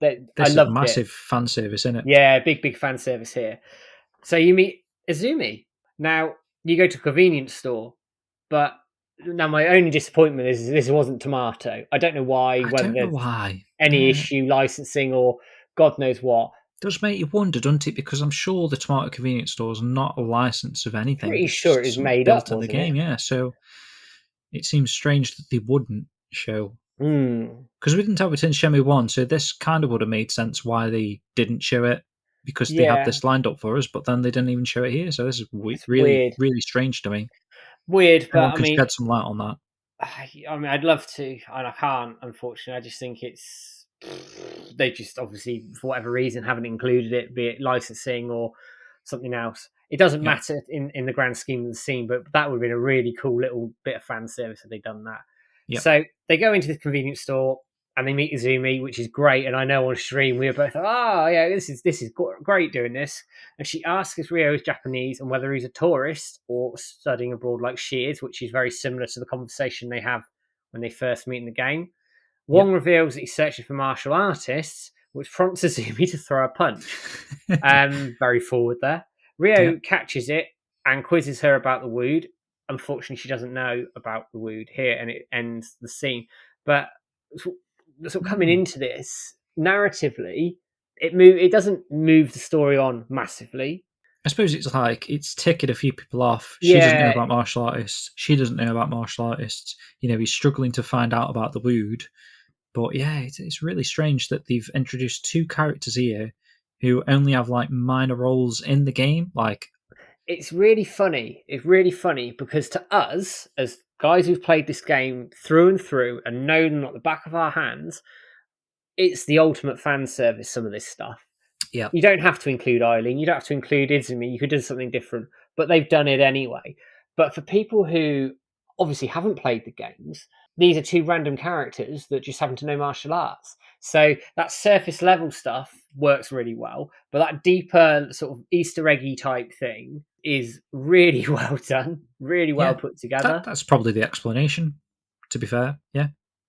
This is a massive fan service, isn't it? Yeah, big fan service here. So you meet Izumi. Now, you go to a convenience store, but now my only disappointment is this wasn't Tomato. I don't know why. Whether there's any issue licensing or God knows what. It does make you wonder, doesn't it? Because I'm sure the Tomato convenience store is not a license of anything. Pretty sure it is made up in the game, yeah. So it seems strange that they wouldn't show. Because we didn't have it in Shenmue 1, so this kind of would have made sense why they didn't show it, because they had this lined up for us, but then they didn't even show it here. So this is really strange to me. Weird, but I mean, shed some light on that. I mean, I'd love to, and I can't, unfortunately. I just think they just obviously, for whatever reason, haven't included it, be it licensing or something else. It doesn't matter in the grand scheme of the scene, but that would have been a really cool little bit of fan service if they'd done that. Yep. So they go into the convenience store. and they meet Izumi, which is great. And I know on stream we were both, oh yeah, this is great doing this. And she asks if Ryo is Japanese and whether he's a tourist or studying abroad like she is, which is very similar to the conversation they have when they first meet in the game. Wong reveals that he's searching for martial artists, which prompts Izumi to throw a punch. Very forward there. Ryo catches it and quizzes her about the wound. Unfortunately, she doesn't know about the wound here, and it ends the scene. But sort of coming into this, narratively, it doesn't move the story on massively. I suppose it's like it's ticking a few people off. She doesn't know about martial artists. She doesn't know about martial artists. He's struggling to find out about the wound. But yeah, it's really strange that they've introduced two characters here who only have like minor roles in the game. Like, it's really funny. It's really funny because to us, as guys who've played this game through and through and know them like the back of our hands, it's the ultimate fan service, some of this stuff. Yeah. You don't have to include Eileen, you don't have to include Izumi, you could do something different, but they've done it anyway. But for people who obviously haven't played the games, these are two random characters that just happen to know martial arts. So that surface level stuff works really well, but that deeper sort of Easter eggy type thing is really well done, really well put together. That's probably the explanation, to be fair. Yeah,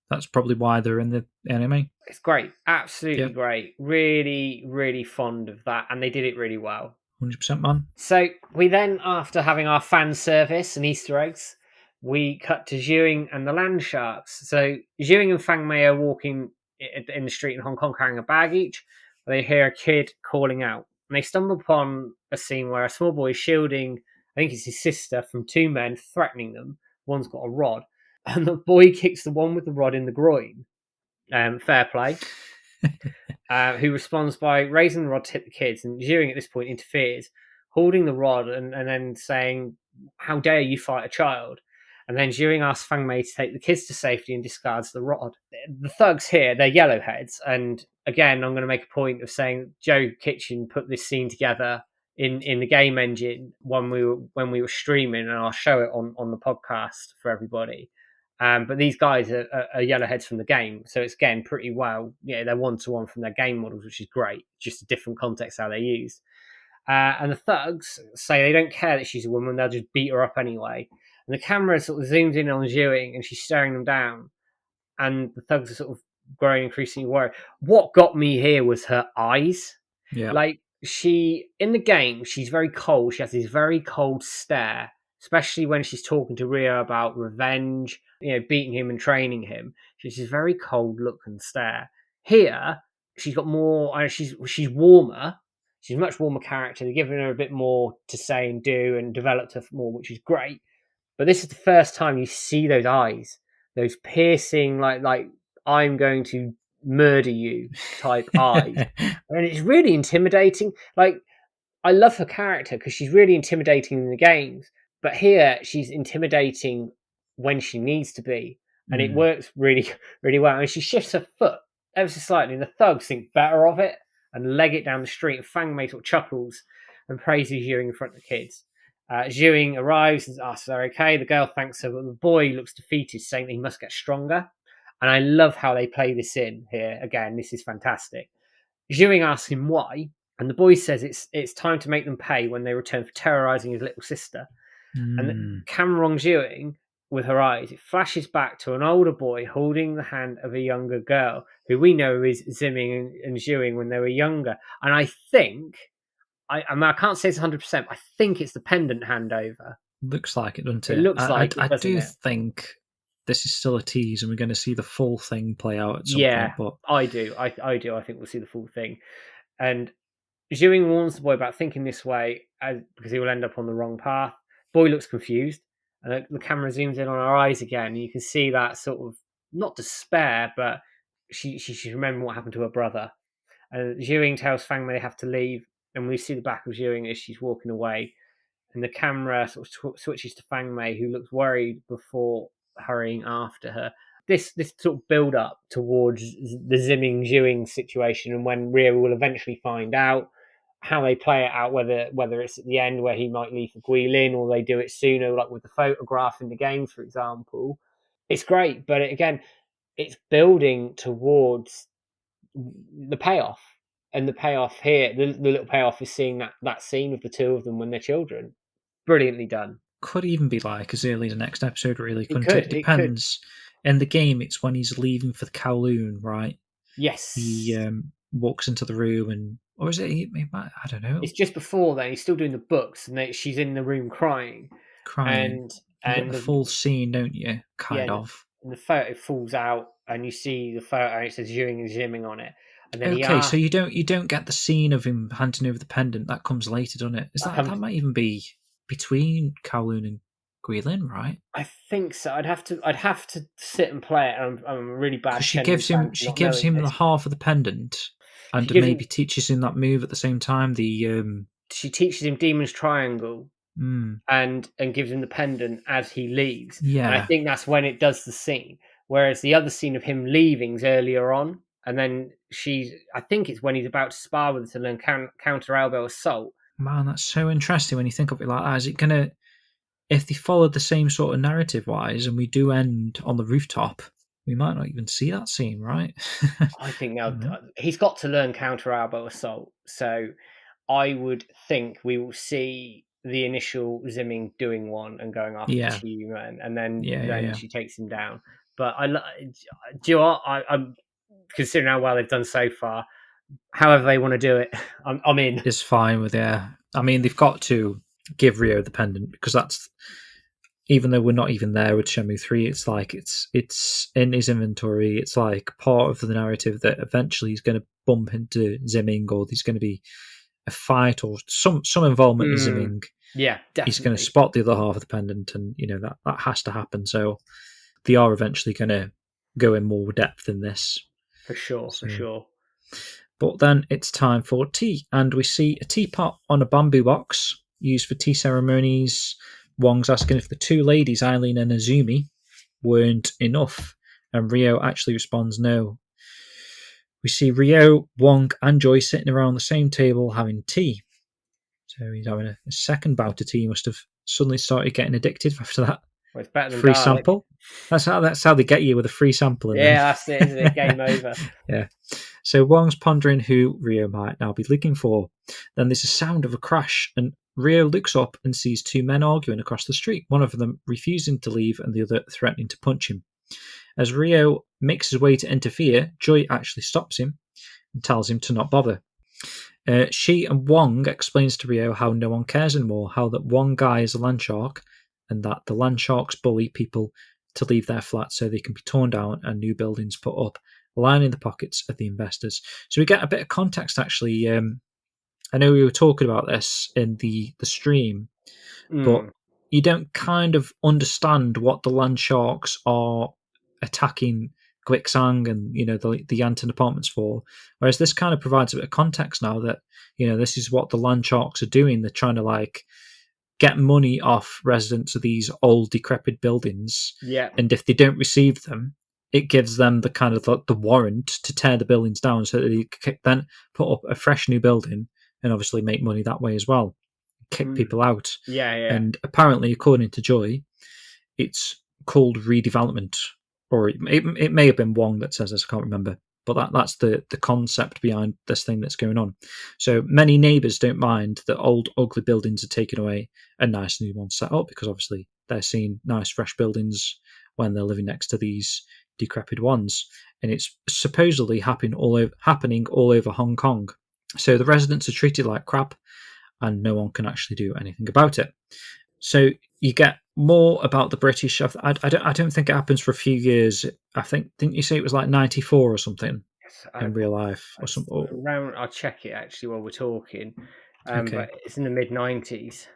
that's probably why they're in the anime. It's great, absolutely great. Really, really fond of that, and they did it really well. 100%, man. So we then, after having our fan service and Easter eggs, we cut to Zhuing and the Land Sharks. So Zhuing and Fang Mei are walking in the street in Hong Kong carrying a bag each. They hear a kid calling out. And they stumble upon a scene where a small boy is shielding, I think it's his sister, from two men threatening them. One's got a rod. And the boy kicks the one with the rod in the groin. Fair play. Who responds by raising the rod to hit the kids. And Zhuing at this point interferes, holding the rod and then saying, "How dare you fight a child?" And then Zhuing asks Fang Mei to take the kids to safety and discards the rod. The thugs here, they're yellowheads. And again, I'm going to make a point of saying Joe Kitchen put this scene together in the game engine when we were streaming, and I'll show it on the podcast for everybody. But these guys are yellowheads from the game, so it's again pretty well. They're one-to-one from their game models, which is great. Just a different context how they're used. And the thugs say they don't care that she's a woman; they'll just beat her up anyway. And the camera sort of zooms in on Zhuing, and she's staring them down. And the thugs are sort of growing increasingly worried. What got me here was her eyes. Yeah, like she in the game, she's very cold. She has this very cold stare, especially when she's talking to Ryo about revenge, beating him and training him. She's this very cold look and stare. Here, she's got more. She's warmer. She's a much warmer character. They're giving her a bit more to say and do, and developed her more, which is great. But this is the first time you see those eyes, those piercing, like I'm going to murder you type eyes, and it's really intimidating. Like, I love her character because she's really intimidating in the games, but here she's intimidating when she needs to be, and it works really, really well. And she shifts her foot ever so slightly, and the thugs think better of it and leg it down the street. And Fang Mei sort of chuckles and praises Zhuing in front of the kids. Zhuing arrives and asks if they're okay. The girl thanks her, but the boy looks defeated, saying that he must get stronger. And I love how they play this in here. Again, this is fantastic. Zhuing asks him why, and the boy says it's time to make them pay when they return for terrorizing his little sister. And the camera on Zhuing, with her eyes, it flashes back to an older boy holding the hand of a younger girl, who we know is Zimming and Zhuing when they were younger. And I think, I can't say it's 100%, I think it's the pendant handover. Looks like it, doesn't it? It looks like it, I do it? think this is still a tease, and we're going to see the full thing play out at some point. But I do. I think we'll see the full thing. And Zhuing warns the boy about thinking this way because he will end up on the wrong path. Boy looks confused, and the camera zooms in on her eyes again, and you can see that sort of, not despair, but she's remembering what happened to her brother. And Zhuing tells Fang Mei they have to leave, and we see the back of Zhuing as she's walking away, and the camera sort of switches to Fang Mei, who looks worried before hurrying after her. This sort of build up towards the Zimming Zhuing situation, and when Ryo will eventually find out how they play it out, whether it's at the end where he might leave for Guilin, or they do it sooner, like with the photograph in the game, for example. It's great, but again, it's building towards the payoff. And the payoff here, the little payoff is seeing that scene of the two of them when they're children. Brilliantly done. Could even be like as early as the next episode, really, couldn't it? It could. Depends. In the game, it's when he's leaving for the Kowloon, right? Yes. He walks into the room, and or is it? I don't know. It's just before then. He's still doing the books, and she's in the room crying. Crying. You get And the full scene, don't you? Kind of. And the photo falls out, and you see the photo. And it says Ewing and Zimming on it. And then okay, so you don't get the scene of him handing over the pendant. That comes later, doesn't it? That might even be between Kowloon and Guilin, right? I think so. I'd have to sit and play it. I'm a really bad. She gives him the half of the pendant, and maybe teaches him that move at the same time. She teaches him Demon's Triangle, and gives him the pendant as he leaves. Yeah, and I think that's when it does the scene. Whereas the other scene of him leaving's earlier on, and then I think it's when he's about to spar with her to learn counter elbow assault. Man, that's so interesting when you think of it like that. Is it gonna? If they followed the same sort of narrative-wise, and we do end on the rooftop, we might not even see that scene, right? I think now he's got to learn counter elbow assault, so I would think we will see the initial Zimming doing one and going after T-Man, and then she takes him down. But do you know what? I'm considering how well they've done so far. However they want to do it, I'm in. It's fine with I mean, they've got to give Ryo the pendant because that's, even though we're not even there with Shenmue 3, it's like it's in his inventory. It's like part of the narrative that eventually he's going to bump into Zimming, or there's going to be a fight or some involvement in Zimming. Yeah, definitely. He's going to spot the other half of the pendant, and that has to happen. So they are eventually going to go in more depth in this. For sure. But then it's time for tea, and we see a teapot on a bamboo box used for tea ceremonies. Wong's asking if the two ladies, Eileen and Azumi, weren't enough, and Ryo actually responds no. We see Ryo, Wong, and Joy sitting around the same table having tea. So he's having a second bout of tea. He must have suddenly started getting addicted after that. Well, it's better than free garlic. Sample. That's how they get you, with a free sample. That's it, isn't it? Game over. Yeah. So Wong's pondering who Ryo might now be looking for. Then there's a sound of a crash, and Ryo looks up and sees two men arguing across the street, one of them refusing to leave and the other threatening to punch him. As Ryo makes his way to interfere, Joy actually stops him and tells him to not bother. She and Wong explains to Ryo how no one cares anymore, how that one guy is a land shark, and that the land sharks bully people to leave their flats so they can be torn down and new buildings put up, lining the pockets of the investors. So we get a bit of context, actually. I know we were talking about this in the stream, but you don't kind of understand what the land sharks are attacking Glicksang and the Yanton apartments for. Whereas this kind of provides a bit of context now that this is what the land sharks are doing. They're trying to get money off residents of these old decrepit buildings. Yeah. And if they don't receive them, it gives them the kind of the warrant to tear the buildings down so that they can then put up a fresh new building and obviously make money that way as well. Kick people out. Yeah. And apparently, according to Joy, it's called redevelopment. Or it may have been Wong that says this, I can't remember. But that's the concept behind this thing that's going on. So many neighbours don't mind that old ugly buildings are taken away and nice new ones set up, because obviously they're seeing nice fresh buildings when they're living next to these decrepit ones. And it's supposedly happening all over Hong Kong. So the residents are treated like crap and no one can actually do anything about it. So you get more about the British. I don't think it happens for a few years. I think, didn't you say it was like 94 or something in real life or something? Around, I'll check it actually while we're talking. But it's in the mid-90s.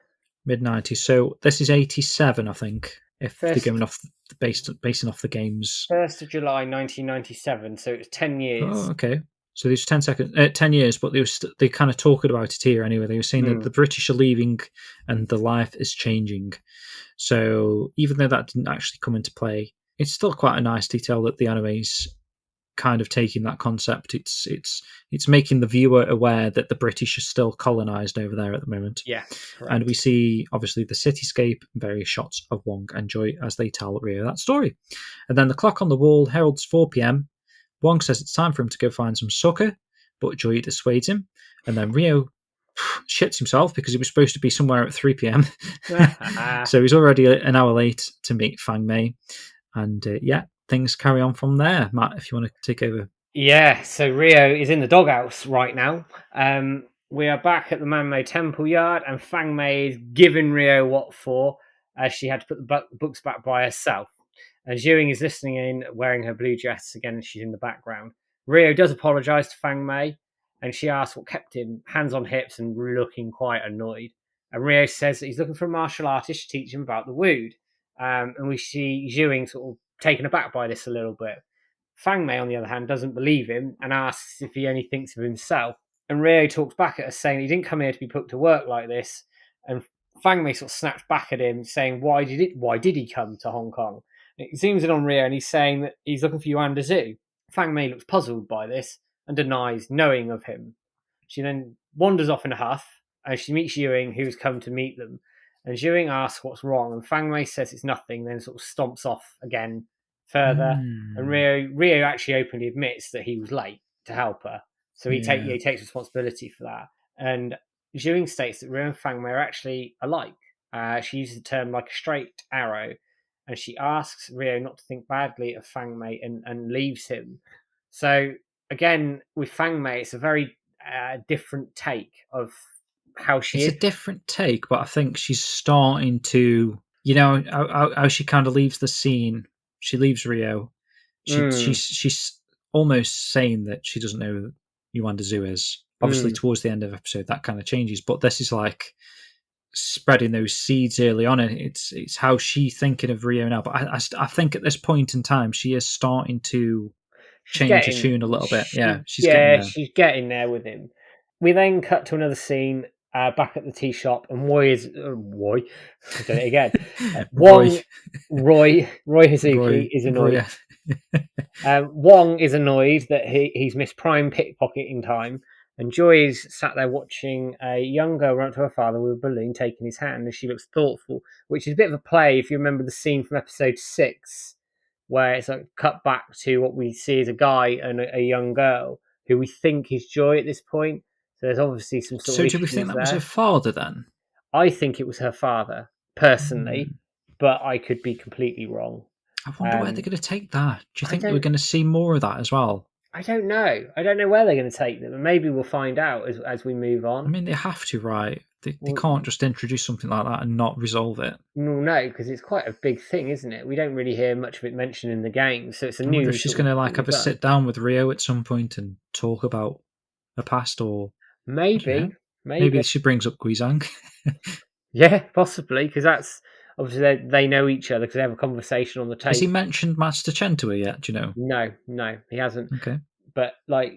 Mid-90s. So this is 87, I think, if they're going off basing off the games. 1st of July 1997, so it's 10 years. Oh, okay. So there's 10 years, but they kind of talking about it here anyway. They were saying that the British are leaving and the life is changing. So even though that didn't actually come into play, it's still quite a nice detail that the anime's kind of taking that concept. It's making the viewer aware that the British are still colonized over there at the moment. Yeah, correct. And we see obviously the cityscape, various shots of Wong and Joy as they tell Rio that story. And then the clock on the wall heralds 4 p.m. Wong says it's time for him to go find some sucker, but Joy dissuades him. And then Rio shits himself because he was supposed to be somewhere at 3 p.m. So he's already an hour late to meet Fang Mei. And things carry on from there. Matt, if you want to take over. Yeah, so Rio is in the doghouse right now. We are back at the Manmo Temple Yard, and Fang Mei is giving Rio what for, as she had to put the books back by herself. And Zhuing is listening in, wearing her blue dress again, and she's in the background. Rio does apologise to Fang Mei, and she asks what kept him, hands on hips and looking quite annoyed. And Rio says that he's looking for a martial artist to teach him about the wood. And we see Zhuing sort of taken aback by this a little bit. Fang Mei, on the other hand, doesn't believe him and asks if he only thinks of himself. And Rio talks back at us, saying he didn't come here to be put to work like this. And Fang Mei sort of snaps back at him, saying, why did he come to Hong Kong? And it zooms in on Rio, and he's saying that he's looking for Yuan Zhu. Fang Mei looks puzzled by this and denies knowing of him. She then wanders off in a huff, and she meets Zhuing, who's come to meet them. And Zhuing asks what's wrong, and Fang Mei says it's nothing, then sort of stomps off again further. And Rio actually openly admits that he was late to help her. So he takes responsibility for that. And Zhuing states that Rio and Fang Mei are actually alike. She uses the term like a straight arrow, and she asks Rio not to think badly of Fang Mei and leaves him. So again, with Fang Mei, it's a very different take of how she is. It's a different take, but I think she's starting to, how she kind of leaves the scene. She leaves Rio. She's almost saying that she doesn't know who Yuan Zhu is. Obviously, towards the end of the episode, that kind of changes. But this is like spreading those seeds early on, and it's how she's thinking of Rio now. But I think at this point in time, she is starting to change the tune a little bit. She's getting there with him. We then cut to another scene back at the tea shop, and Roy I've done it again. Roy Hazuki is annoyed. Wong is annoyed that he's missed prime pickpocketing time, and Joy is sat there watching a young girl run up to her father with a balloon taking his hand, and she looks thoughtful, which is a bit of a play if you remember the scene from episode 6, where it's like cut back to what we see as a guy and a young girl who we think is Joy at this point. So there's obviously some sort of issues. So do we think that there. was her father then? I think it was her father, personally, but I could be completely wrong. I wonder where they're going to take that. Do you think we're going to see more of that as well? I don't know. I don't know where they're going to take them, and maybe we'll find out as we move on. I mean, they have to, right? They can't just introduce something like that and not resolve it. No, because it's quite a big thing, isn't it? We don't really hear much of it mentioned in the game, so it's a new. I wonder if she's going to have a sit down with Rio at some point and talk about her past, or maybe she brings up Guizhang. Yeah, possibly, because that's obviously they know each other because they have a conversation on the table. Has he mentioned Master Chen to her yet? Do you know? No, he hasn't. Okay. But like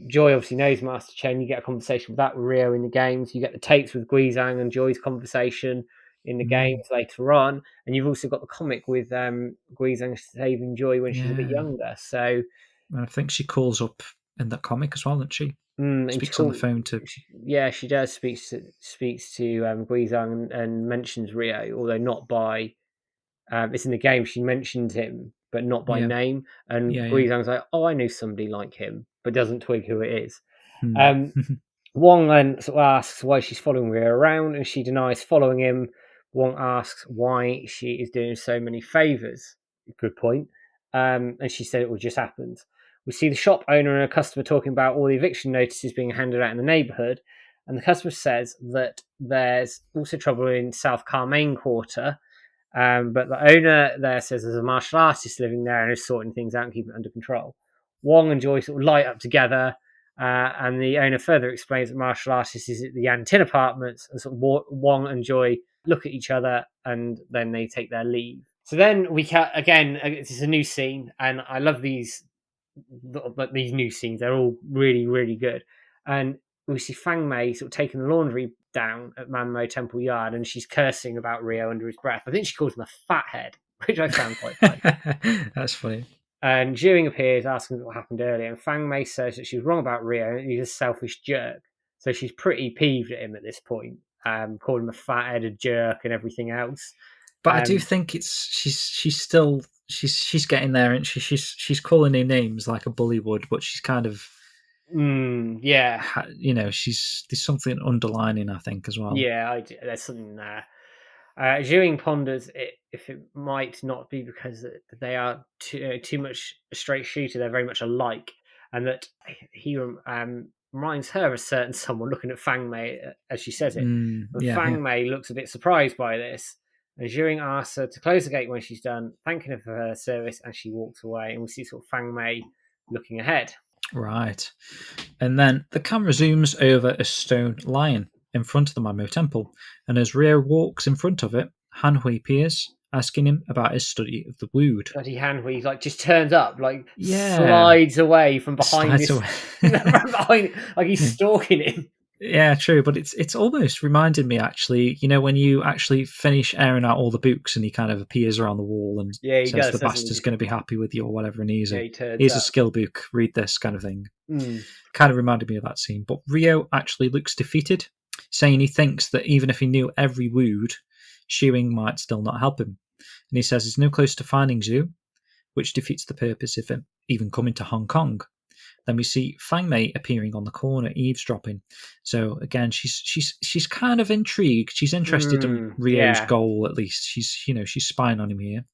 Joy obviously knows Master Chen. You get a conversation with that with Rio in the games. You get the tapes with Guizhang and Joy's conversation in the games later on, and you've also got the comic with Guizhang saving Joy when she's a bit younger. So I think she calls up in that comic as well, doesn't she? Speaks on the phone to. Yeah, she does. Speaks to Guizhang and mentions Rio, although not by. It's in the game. She mentions him, but not by name. And Guizhang's like, "Oh, I knew somebody like him," but doesn't twig who it is. Wong then sort of asks why she's following Rio around, and she denies following him. Wong asks why she is doing so many favors. Good point. And she said it all just happened. We see the shop owner and a customer talking about all the eviction notices being handed out in the neighbourhood, and the customer says that there's also trouble in South Carmain Quarter, but the owner there says there's a martial artist living there and is sorting things out and keeping it under control. Wong and Joy sort of light up together, and the owner further explains that martial artist is at the Yantin Apartments, and sort of Wong and Joy look at each other and then they take their leave. So then we again, it's a new scene, and I love these new scenes. They're all really, really good. And we see Fang Mei sort of taking the laundry down at Manmo Temple Yard, and she's cursing about Rio under his breath. I think she calls him a fathead, which I found quite funny. That's funny. And Jiwing appears, asking what happened earlier, and Fang Mei says that she was wrong about Rio and he's a selfish jerk. So she's pretty peeved at him at this point, calling him a fat-headed jerk and everything else. But I do think she's still getting there, and she's calling him names like a bully would, but she's kind of yeah, there's something underlining, I think, as well. Yeah, there's something there. Jiwing ponders if it might not be because they are too much a straight shooter. They're very much alike, and that he reminds her of a certain someone. Looking at Fang Mei as she says it, Fang Mei looks a bit surprised by this, and Jiwing asks her to close the gate when she's done, thanking her for her service, and she walks away. And we see sort of Fang Mei looking ahead. Right, and then the camera zooms over a stone lion in front of the Manmo Temple, and as Ryo walks in front of it, Hanhui appears, asking him about his study of the wood. Bloody Hanhui, just turns up, slides away from behind like he's stalking him. Yeah, true, but it's almost reminded me, actually, when you actually finish airing out all the books and he kind of appears around the wall and says the bastard's going to be happy with you or whatever, and here's a skill book, read this kind of thing. Kind of reminded me of that scene. But Ryo actually looks defeated, saying he thinks that even if he knew every wood, Jiwing might still not help him. And he says he's no close to finding Zhu, which defeats the purpose of him even coming to Hong Kong. Then we see Fang Mei appearing on the corner, eavesdropping. So again, she's kind of intrigued. She's interested in Ryo's goal, at least. She's spying on him here.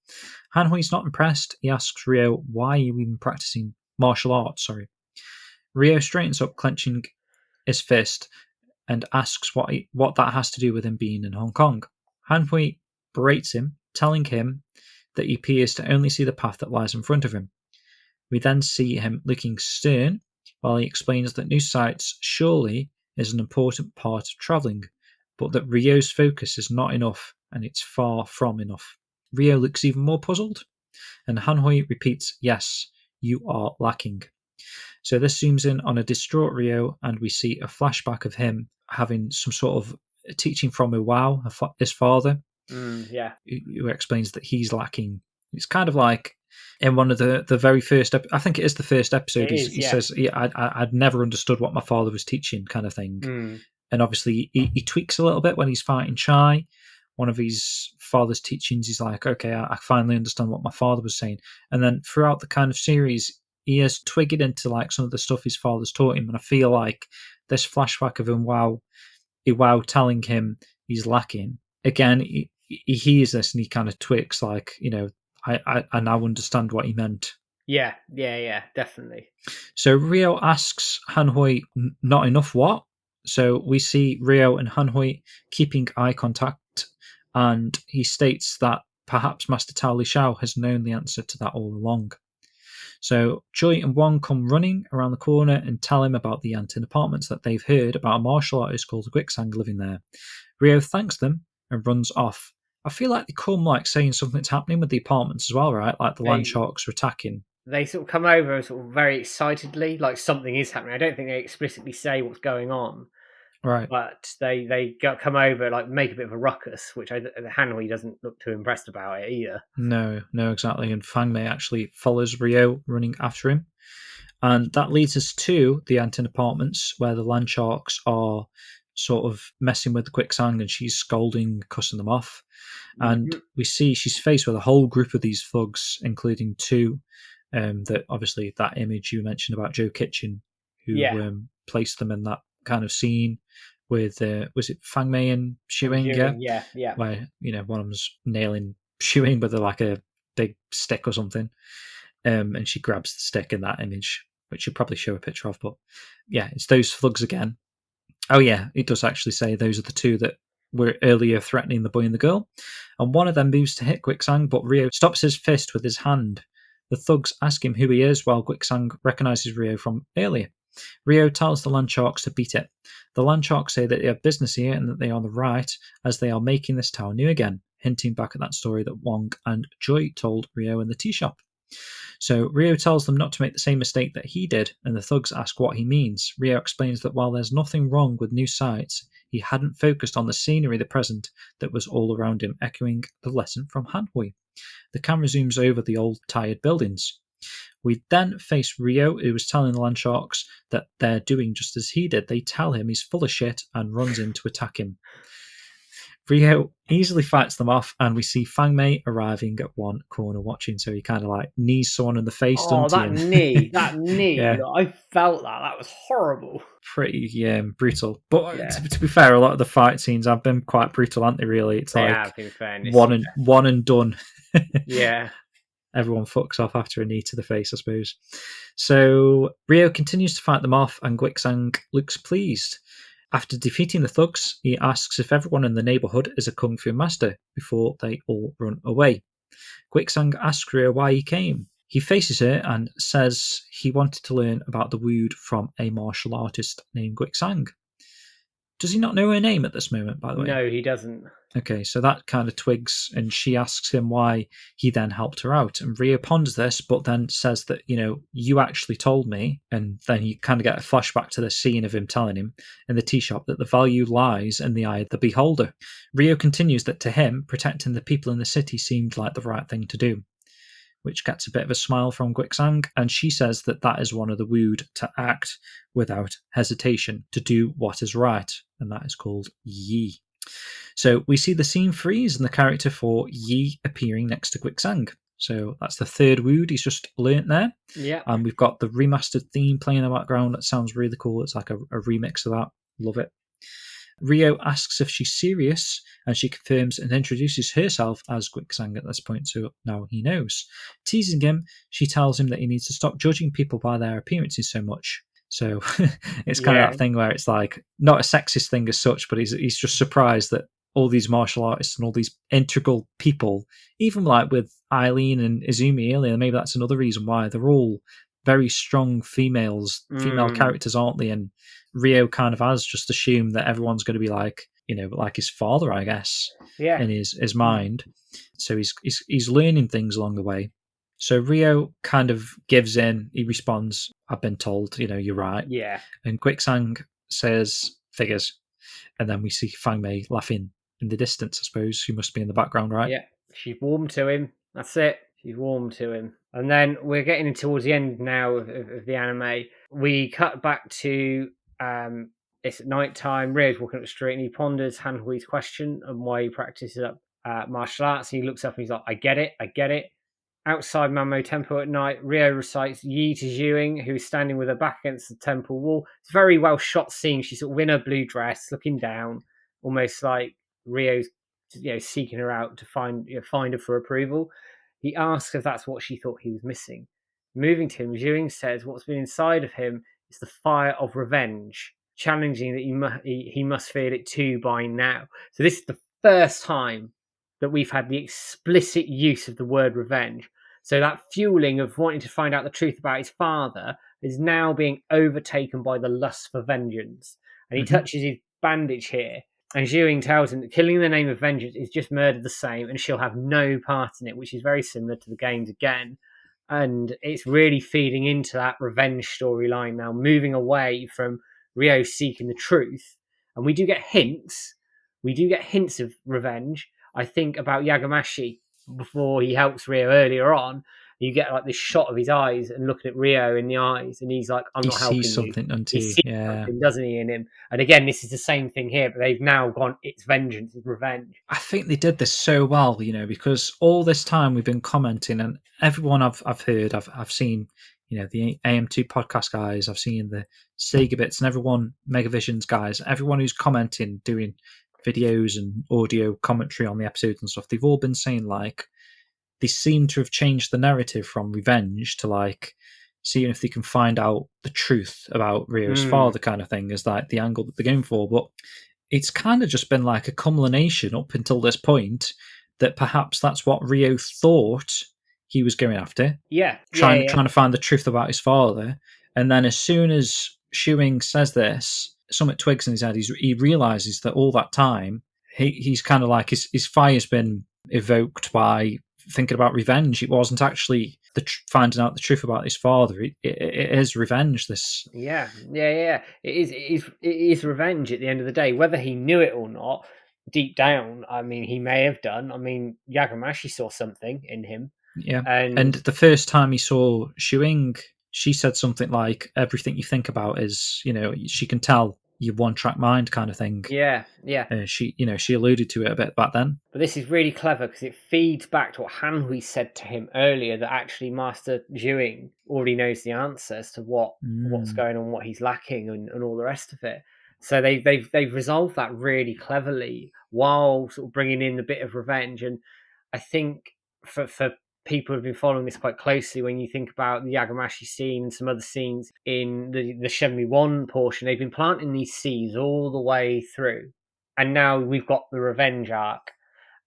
Hanhui's not impressed. He asks Ryo, why are you even practicing martial arts? Ryo straightens up, clenching his fist, and asks what that has to do with him being in Hong Kong. Hanhui berates him, telling him that he appears to only see the path that lies in front of him. We then see him looking stern while he explains that new sights surely is an important part of travelling, but that Ryo's focus is not enough, and it's far from enough. Ryo looks even more puzzled, and Hanhui repeats, yes, you are lacking. So this zooms in on a distraught Ryo, and we see a flashback of him having some sort of teaching from Iwao, his father, who explains that he's lacking. It's kind of like in one of the very first, I think it is the first episode, he says, I'd never understood what my father was teaching, kind of thing. And obviously he tweaks a little bit when he's fighting Chai. One of his father's teachings, he's like, okay, I finally understand what my father was saying. And then throughout the kind of series, he has twigged into like some of the stuff his father's taught him. And I feel like this flashback of Iwao telling him he's lacking, again, he hears this and he kind of twicks like, I now understand what he meant. Yeah, definitely. So Ryo asks Hanhui, not enough what? So we see Ryo and Hanhui keeping eye contact, and he states that perhaps Master Tao Li Shao has known the answer to that all along. So Joy and Wong come running around the corner and tell him about the Yantin apartments, that they've heard about a martial artist called Quicksang living there. Ryo thanks them and runs off. I feel like they come like saying something's happening with the apartments as well, right? Like the land sharks are attacking. They sort of come over sort of very excitedly, like something is happening. I don't think they explicitly say what's going on. Right. But they come over, like make a bit of a ruckus, which Hanhui doesn't look too impressed about it either. No, exactly. And Fang Mei actually follows Ryo running after him. And that leads us to the Yantin apartments, where the land sharks are sort of messing with the Quicksang, and she's scolding, cussing them off. And we see she's faced with a whole group of these thugs, including two. That obviously that image you mentioned about Joe Kitchen, who placed them in that kind of scene with was it Fang Mei and Shuing? Yeah. Where one of them's nailing Shuing with like a big stick or something, and she grabs the stick in that image, which you'll probably show a picture of. But yeah, it's those thugs again. Oh yeah, it does actually say those are the two that were earlier threatening the boy and the girl, and one of them moves to hit Quicksang, but Ryo stops his fist with his hand. The thugs ask him who he is, while Quicksang recognises Ryo from earlier. Ryo tells the land sharks to beat it. The land sharks say that they have business here and that they are on the right, as they are making this town new again, hinting back at that story that Wong and Joy told Ryo in the tea shop. So Ryo tells them not to make the same mistake that he did, and the thugs ask what he means. Ryo explains that while there's nothing wrong with new sights, he hadn't focused on the scenery, the present, that was all around him, echoing the lesson from Hanhui. The camera zooms over the old tired buildings. We then face Rio, who was telling the Landsharks that they're doing just as he did. They tell him he's full of shit and runs in to attack him. Rio easily fights them off, and we see Fang Mei arriving at one corner watching. So he kind of like knees someone in the face, Oh, doesn't that he? knee. Yeah. I felt that. That was horrible. Pretty brutal. But Yeah. to be fair, a lot of the fight scenes have been quite brutal, aren't they? Really, it's They like have, in fairness. one and done. Yeah. Everyone fucks off after a knee to the face, I suppose. So Rio continues to fight them off, and Guixang looks pleased. After defeating the thugs, he asks if everyone in the neighborhood is a kung fu master before they all run away. Guixang asks Rio why he came. He faces her and says he wanted to learn about the wood from a martial artist named Guixang. Does he not know her name at this moment, by the way? No, he doesn't. Okay, so that kind of twigs, and she asks him why he then helped her out. And Rio ponders this, but then says that, you actually told me. And then you kind of get a flashback to the scene of him telling him in the tea shop that the value lies in the eye of the beholder. Rio continues that to him, protecting the people in the city seemed like the right thing to do, which gets a bit of a smile from Guixang, and she says that that is one of the wood to act without hesitation, to do what is right, and that is called Yi. So we see the scene freeze and the character for Yi appearing next to Guixang. So that's the third wood he's just learnt there. Yeah. And we've got the remastered theme playing in the background. That sounds really cool. It's like a remix of that. Love it. Rio asks if she's serious, and she confirms and introduces herself as Guixang at this point, so now he knows. Teasing him, she tells him that he needs to stop judging people by their appearances so much. So it's kind of that thing where it's like not a sexist thing as such, but he's just surprised that all these martial artists and all these integral people, even like with Eileen and Izumi earlier, maybe that's another reason why they're all very strong female characters, aren't they? And Rio kind of has just assumed that everyone's going to be like his father, I guess, in his mind. So he's learning things along the way. So Rio kind of gives in. He responds, "I've been told, you're right." Yeah. And Guixang says, "Figures." And then we see Fang Mei laughing in the distance, I suppose. She must be in the background, right? Yeah. She's warm to him. That's it. She's warm to him. And then we're getting towards the end now of the anime. We cut back to it's at night time. Rio's walking up the street and he ponders Han Hui's question and why he practices martial arts. He looks up and he's like, I get it. Outside Mamo Temple at night, Rio recites Yi to Zhuing, who is standing with her back against the temple wall. It's a very well shot scene. She's sort of in her blue dress, looking down, almost like Rio's seeking her out to find her for approval. He asks if that's what she thought he was missing. Moving to him, Zhuing says what's been inside of him is the fire of revenge, challenging that he must feel it too by now. So this is the first time that we've had the explicit use of the word revenge. So that fueling of wanting to find out the truth about his father is now being overtaken by the lust for vengeance. And he touches his bandage here, and Zhuing tells him that killing in the name of vengeance is just murder the same, and she'll have no part in it, which is very similar to the games again. And it's really feeding into that revenge storyline now, moving away from Rio seeking the truth. And we do get hints of revenge. I think about Yagamashi before he helps Rio earlier on. You get like this shot of his eyes and looking at Rio in the eyes, and he's like, "I'm not helping you." He sees something, doesn't he, in him? And again, this is the same thing here, but they've now gone, it's vengeance, it's revenge. I think they did this so well, because all this time we've been commenting, and everyone I've heard, I've seen, the AM2 podcast guys, I've seen the Sega Bits, and everyone, Megavisions guys, everyone who's commenting, doing videos and audio commentary on the episodes and stuff, they've all been saying like they seem to have changed the narrative from revenge to like seeing if they can find out the truth about Rio's father, kind of thing, is like the angle that they're going for. But it's kind of just been like a culmination up until this point that perhaps that's what Rio thought he was going after. Trying to find the truth about his father. And then as soon as Zhuing says this, something twigs in his head. He realizes that all that time he's kind of like his fire's been evoked by thinking about revenge. It wasn't actually finding out the truth about his father. It is revenge. This it is revenge at the end of the day, whether he knew it or not. Deep down, I mean, he may have done. I mean, Yagamashi saw something in him. Yeah. And And the first time he saw Shuing, she said something like, everything you think about is, she can tell your one-track mind kind of thing. yeah, She alluded to it a bit back then. but this is really clever because it feeds back to what Hanhui said to him earlier, that actually Master Zhuing already knows the answers to what's going on, what he's lacking, and all the rest of it. So they've resolved that really cleverly while sort of bringing in a bit of revenge. And I think for people who've been following this quite closely, when you think about the Yagamashi scene and some other scenes in the Shenmue 1 portion, they've been planting these seeds all the way through. And now we've got the revenge arc.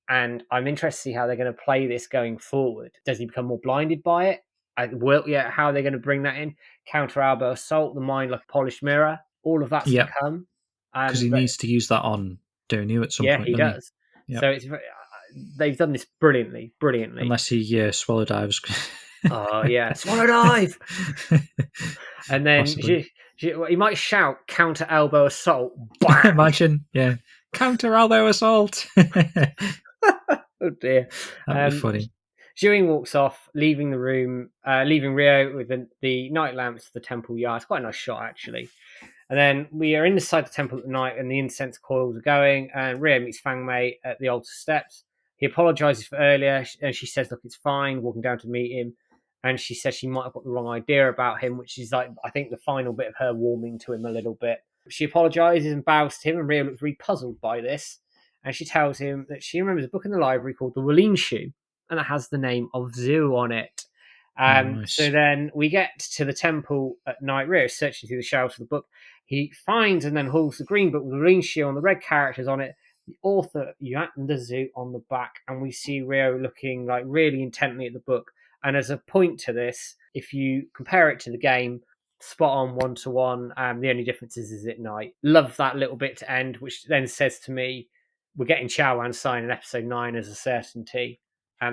And I'm interested to see how they're going to play this going forward. Does he become more blinded by it? How are they going to bring that in? Counter elbow assault, the mind like a polished mirror. All of that's to come. Because he needs to use that on Donu at some point. He does. Yep. So it's they've done this brilliantly. Unless he swallow dives. Oh yeah, swallow dive. And then he might shout counter elbow assault. Bang! Imagine, yeah, counter elbow assault. Oh dear, that'd be funny. Zhuing walks off, leaving the room, leaving Ryo with the night lamps to the temple yard. It's quite a nice shot, actually. And then we are inside the temple at night, and the incense coils are going, and Ryo meets Fang Mei at the altar steps. He apologizes for earlier, and she says, look, it's fine, walking down to meet him. And she says she might have got the wrong idea about him, which is, like, I think the final bit of her warming to him a little bit. She apologizes and bows to him, and Ryo looks really puzzled by this. And she tells him that she remembers a book in the library called The Walinshu, and it has the name of Zhu on it. Nice. So then we get to the temple at night. Ryo is searching through the shelves of the book. He finds and then holds the green book with the Walinshu on the red characters on it, the author Yuanda Zhu on the back, and we see Ryo looking like really intently at the book. And as a point to this, if you compare it to the game, spot on 1-to-1. The only difference is at night. Love that little bit to end, which then says to me, we're getting Chaowan sign in episode 9 as a certainty.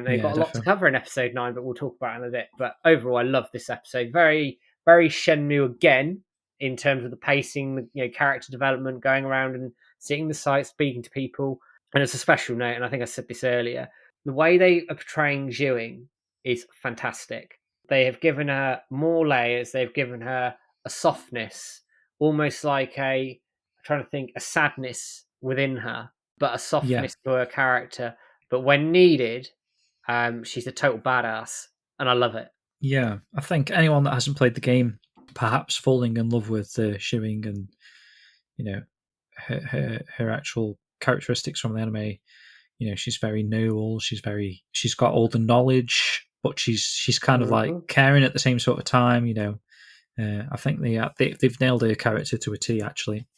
They've got a lot to cover in episode 9, but we'll talk about it in a bit. But overall, I love this episode. Very, very Shenmue again in terms of the pacing, character development, going around and seeing the sights, speaking to people. And as a special note, and I think I said this earlier, the way they are portraying Zhuing is fantastic. They have given her more layers. They've given her a softness, almost like a sadness within her, but a softness to her character. But when needed, she's a total badass, and I love it. Yeah, I think anyone that hasn't played the game, perhaps falling in love with Zhuing and her actual characteristics from the anime. She's very noble. She's got all the knowledge, but she's kind of like caring at the same sort of time. I think they've nailed her character to a T, actually.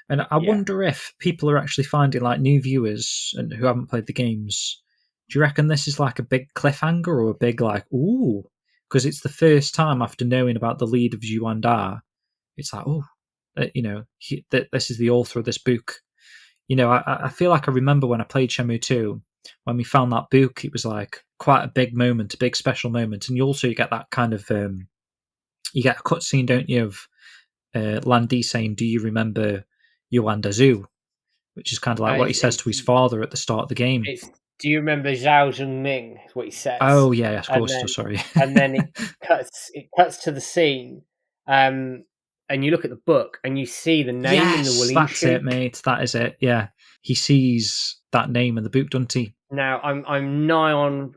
And I wonder if people are actually finding, like, new viewers and who haven't played the games. Do you reckon this is like a big cliffhanger or a big like, ooh? Because it's the first time after knowing about the lead of Yuanda, it's like, this is the author of this book. I feel like I remember when I played Shenmue 2, when we found that book, it was like quite a big moment, a big special moment. And you get that kind of, you get a cutscene, don't you, of Landy saying, do you remember Yuanda Zhu? Which is kind of like what he says to his father at the start of the game. Do you remember Zhao Zhengming, is what he says. Oh, yeah, of course. Sorry. And then it cuts to the scene, and you look at the book and you see the name in the Walinshu. That's it, mate. That is it, yeah. He sees that name in the book, doesn't he? Now, I'm nigh on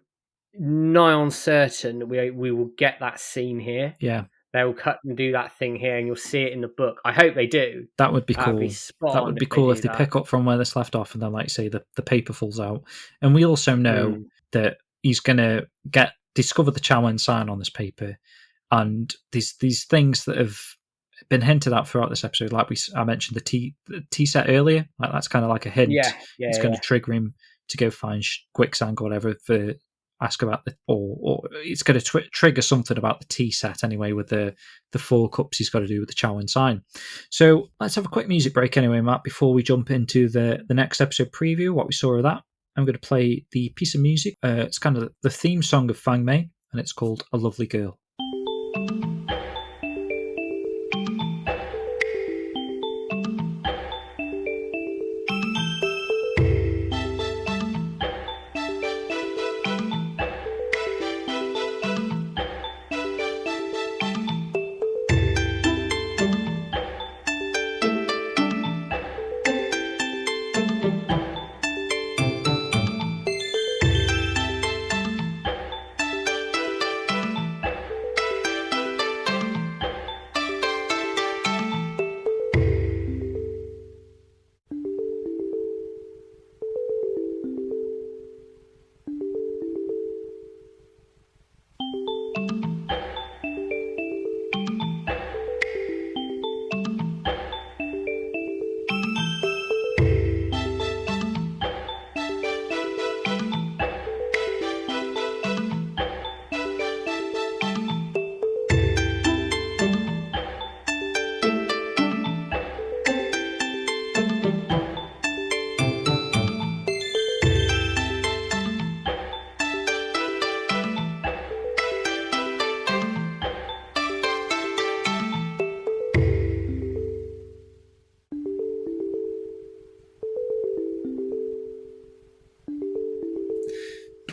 certain that we will get that scene here. Yeah. They will cut and do that thing here, and you'll see it in the book. I hope they do. That would be cool. That would be cool if they pick up from where this left off, and then, like, say, the paper falls out. And we also know that he's going to discover the Chaowen sign on this paper, and these things that have been hinted at throughout this episode, like I mentioned the T set earlier. Like, that's kind of like a hint. It's going to trigger him to go find Quicksand or whatever for. Ask about or it's going to trigger something about the T set anyway with the 4 cups he's got to do with the Chaowen sign. So let's have a quick music break anyway, Matt, before we jump into the next episode preview, what we saw of that. I'm going to play the piece of music. It's kind of the theme song of Fang Mei, and it's called A Lovely Girl.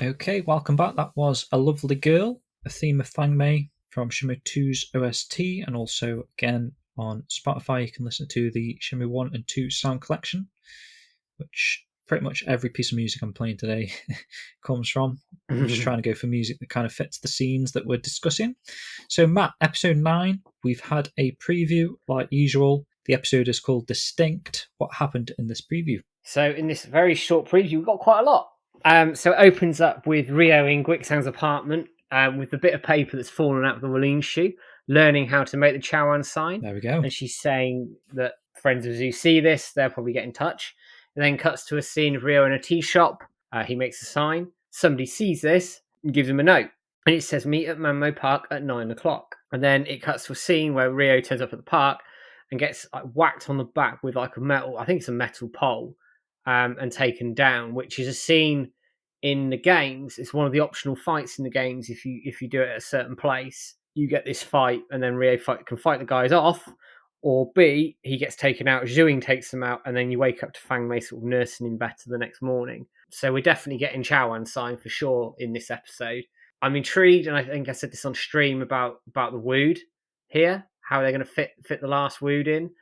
Okay, welcome back. That was A Lovely Girl, a theme of Fang Mei from Shenmue 2's OST, and also again on Spotify you can listen to the Shenmue 1 and 2 sound collection, which pretty much every piece of music I'm playing today comes from. I'm just trying to go for music that kind of fits the scenes that we're discussing. So Matt, episode 9, we've had a preview like usual. The episode is called Distinct. What happened in this preview? So in this very short preview, we've got quite a lot. So it opens up with Ryo in Guixang's apartment with the bit of paper that's fallen out of the Walene shoe, learning how to make the Chowan sign. There we go. And she's saying that friends of Zoo see this, they'll probably get in touch. And then cuts to a scene of Ryo in a tea shop. He makes a sign. Somebody sees this and gives him a note. And it says, meet at Manmo Park at 9 o'clock. And then it cuts to a scene where Ryo turns up at the park and gets whacked on the back with like a metal, I think it's a metal pole, and taken down, which is a scene in the games. It's one of the optional fights in the games. If you do it at a certain place, you get this fight, and then Ryo can fight the guys off, or B, he gets taken out, Zhuing takes him out, and then you wake up to Fang Mei sort of nursing him better the next morning. So we're definitely getting Chowan sign for sure in this episode. I'm intrigued, and I think I said this on stream about the wood here, how they're going to fit the last wood in.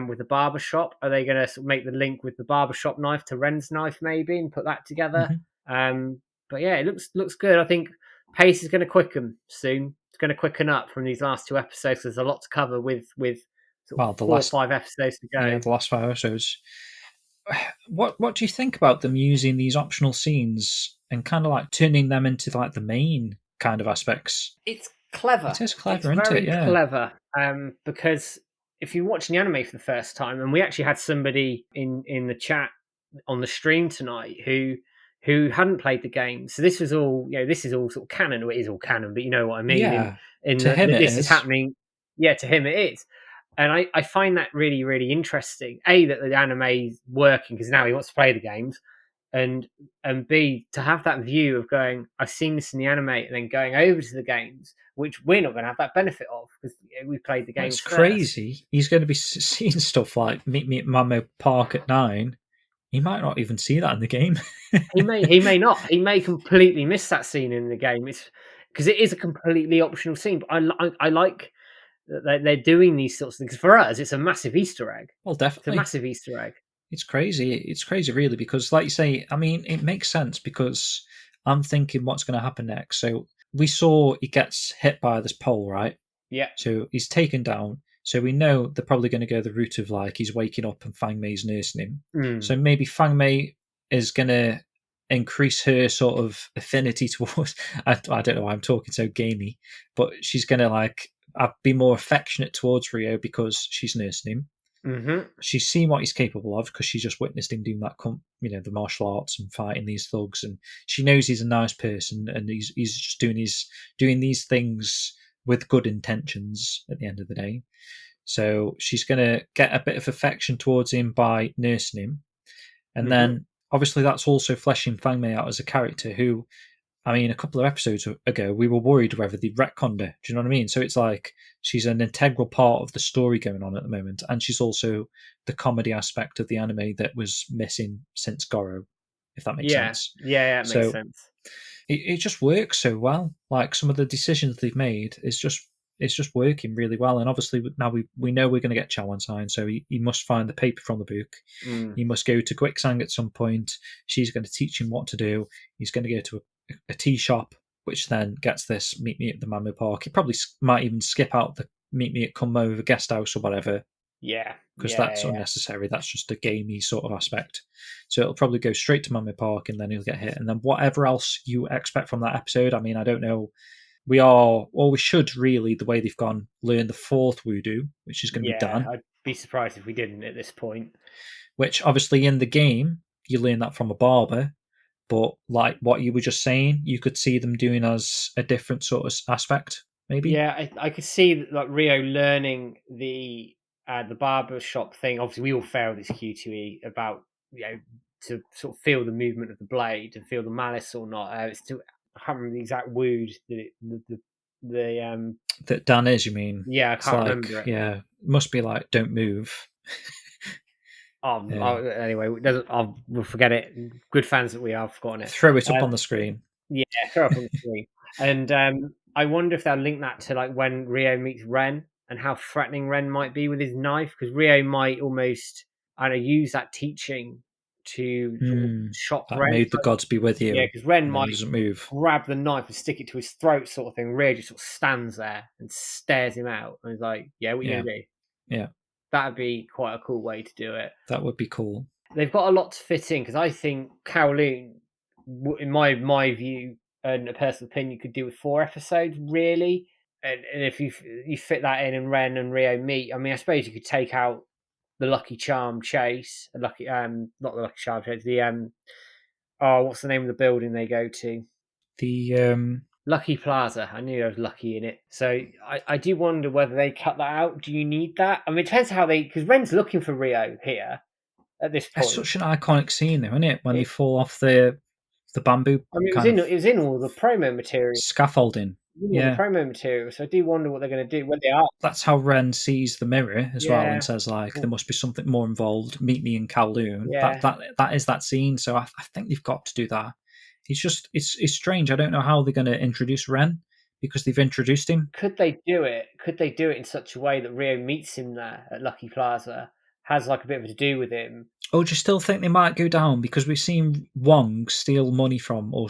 With the barbershop, are they going to make the link with the barbershop knife to Ren's knife maybe and put that together? But yeah, it looks good. I think pace is going to quicken soon. It's going to quicken up from these last 2 episodes. There's a lot to cover with sort of 4 or 5 episodes to go. Yeah, the last 5 episodes. What do you think about them using these optional scenes and kind of like turning them into like the main kind of aspects? It's clever. It is clever, it's isn't very it? Yeah. clever. Because if you're watching the anime for the first time, and we actually had somebody in the chat on the stream tonight who hadn't played the game, so this was all this is all sort of canon. It is all canon, but you know what I mean. Yeah. To him, this is happening. Yeah, to him it is, and I find that really really interesting. A, that the anime is working because now he wants to play the games, and B, to have that view of going, I've seen this in the anime, and then going over to the games, which we're not going to have that benefit of because we played the games. It's crazy. He's going to be seeing stuff like meet me at Manmo Park at 9. He might not even see that in the game. He may not. He may completely miss that scene in the game. It's because it is a completely optional scene. But I like that they're doing these sorts of things. For us, it's a massive Easter egg. Well, definitely. It's a massive Easter egg. It's crazy. It's crazy, really, because like you say, I mean, it makes sense because I'm thinking what's going to happen next. So we saw he gets hit by this pole, right? Yeah. So he's taken down. So we know they're probably going to go the route of like he's waking up and Fang Mei's nursing him. So maybe Fang Mei is going to increase her sort of affinity towards. I don't know why I'm talking so gamey, but she's going to like be more affectionate towards Ryo because she's nursing him. She's seen what he's capable of because she's just witnessed him doing that, the martial arts and fighting these thugs, and she knows he's a nice person and he's just doing these things with good intentions at the end of the day. So she's going to get a bit of affection towards him by nursing him, and then obviously that's also fleshing Fang Mei out as a character who, I mean, a couple of episodes ago, we were worried whether they'd retconned her. Do you know what I mean? So it's like she's an integral part of the story going on at the moment, and she's also the comedy aspect of the anime that was missing since Goro, if that makes sense. Yeah, it makes sense. It just works so well. Like some of the decisions they've made is just working really well. And obviously now we know we're going to get Chowan sign, so he must find the paper from the book. He must go to Guixang at some point. She's going to teach him what to do. He's going to go to a tea shop, which then gets this meet me at the Manmo Park. He probably might even skip out the meet me at come over guest house or whatever. Yeah. Because that's unnecessary. That's just a gamey sort of aspect. So it'll probably go straight to Manmo Park and then he'll get hit. And then whatever else you expect from that episode, I mean, I don't know. We should really, the way they've gone, learn the 4th voodoo, which is going to be done. I'd be surprised if we didn't at this point. Which obviously in the game, you learn that from a barber. But like what you were just saying, you could see them doing as a different sort of aspect, maybe. Yeah, I could see like Ryo learning the barber shop thing. Obviously, we all failed this Q2E about to sort of feel the movement of the blade and feel the malice or not. I can't remember the exact word that Dan is. You mean? Yeah, I can't remember it. Yeah, it must be like don't move. Anyway, we'll forget it. Good fans that we are, forgotten it. Throw it up on the screen. Yeah, throw up on the screen. And I wonder if they'll link that to like when Rio meets Ren and how threatening Ren might be with his knife, because Rio might almost, I don't know, use that teaching to sort of shock That Ren. made the gods be with Yeah, you. because Ren And then might he doesn't move. grab the knife and stick it to his throat, sort of thing. Rio just sort of stands there and stares him out, and is like, "Yeah, what you gonna do?" Yeah, That'd be quite a cool way to do it. that would be cool. They've got a lot to fit in, because I think Kowloon, in my view and a personal opinion, could do with 4 episodes really. And if you fit that in and Ren and Rio meet, I mean, I suppose you could take out the Lucky Charm chase, not the Lucky Charm chase, the what's the name of the building they go to? The Lucky Plaza. I knew there was Lucky in it. So I do wonder whether they cut that out. Do you need that? I mean, it depends how they, because Ren's looking for Rio here at this point. it's such an iconic scene, though, isn't it? When they fall off the bamboo. I mean, it was in all the promo material. Scaffolding. Yeah, the promo material. So I do wonder what they're going to do when they are. That's how Ren sees the mirror as well, and says like, "There must be something more involved. Meet me in Kowloon." Yeah. That is that scene. So I think they've got to do that. It's strange. I don't know how they're going to introduce Ren, because they've introduced him. Could they do it? Could they do it in such a way that Rio meets him there at Lucky Plaza, has like a bit of a to do with him? Oh, do you still think they might go down? Because we've seen Wong steal money from, or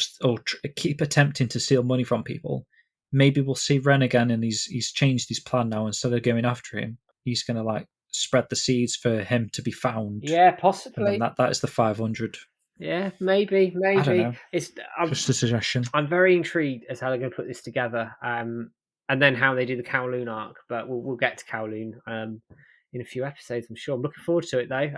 keep attempting to steal money from people. Maybe we'll see Ren again, and he's changed his plan now. Instead of going after him, he's going to like spread the seeds for him to be found. Yeah, possibly. And then that is the 500. Yeah, maybe. I don't know. It's just a suggestion. I'm very intrigued as how they're going to put this together, and then how they do the Kowloon arc. But we'll get to Kowloon in a few episodes, I'm sure. I'm looking forward to it though.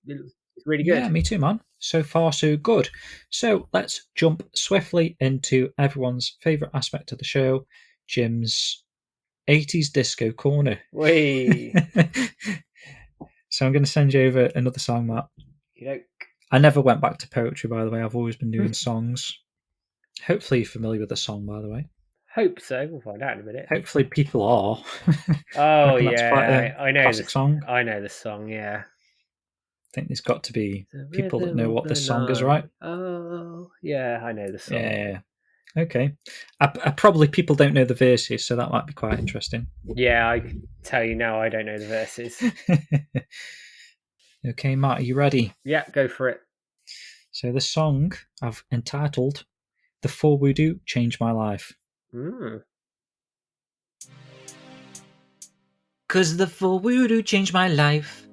It's really good. Yeah, me too, man. So far, so good. So let's jump swiftly into everyone's favourite aspect of the show, Jim's 80s disco corner. Whee! So I'm going to send you over another song, Matt. I never went back to poetry, by the way. I've always been doing songs. Hopefully you're familiar with the song, by the way. Hope so. We'll find out in a minute. Hopefully people are. Oh, yeah. I know classic song. I know the song, yeah. I think there's got to be people that know what this song is, right? Oh, yeah, I know the song. Yeah. Okay. I probably people don't know the verses, so that might be quite interesting. Yeah, I can tell you now I don't know the verses. Okay, Matt, are you ready? Yeah, go for it. So the song I've entitled "The 4 Voodoo Changed My Life." 'Cause the 4 voodoo changed my life.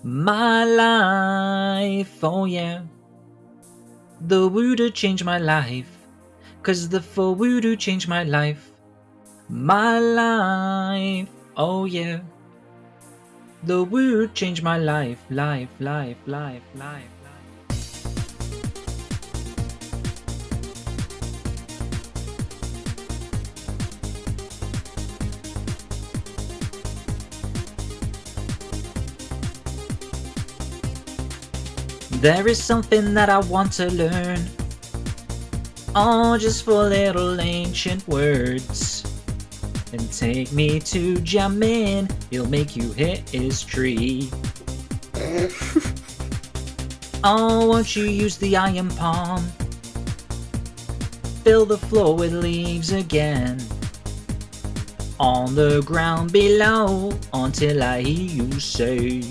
My life, oh yeah. The voodoo changed my life. 'Cause the 4 voodoo changed my life. My life, oh yeah. The voodoo changed my life, life, life, life, life. There is something that I want to learn. Oh, just 4 little ancient words. And take me to Jamin. He'll make you hit his tree. Oh, won't you use the iron palm? Fill the floor with leaves again. On the ground below, until I hear you say,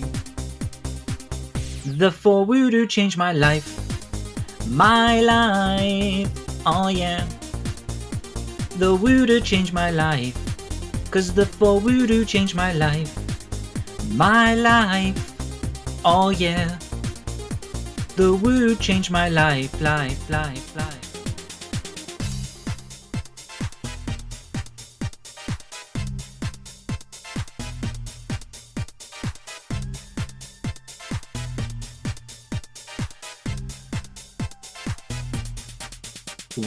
the 4 voodoo changed my life. My life, oh yeah. The voodoo changed my life. 'Cause the 4 voodoo changed my life. My life, oh yeah. The voodoo changed my life, life, life, life.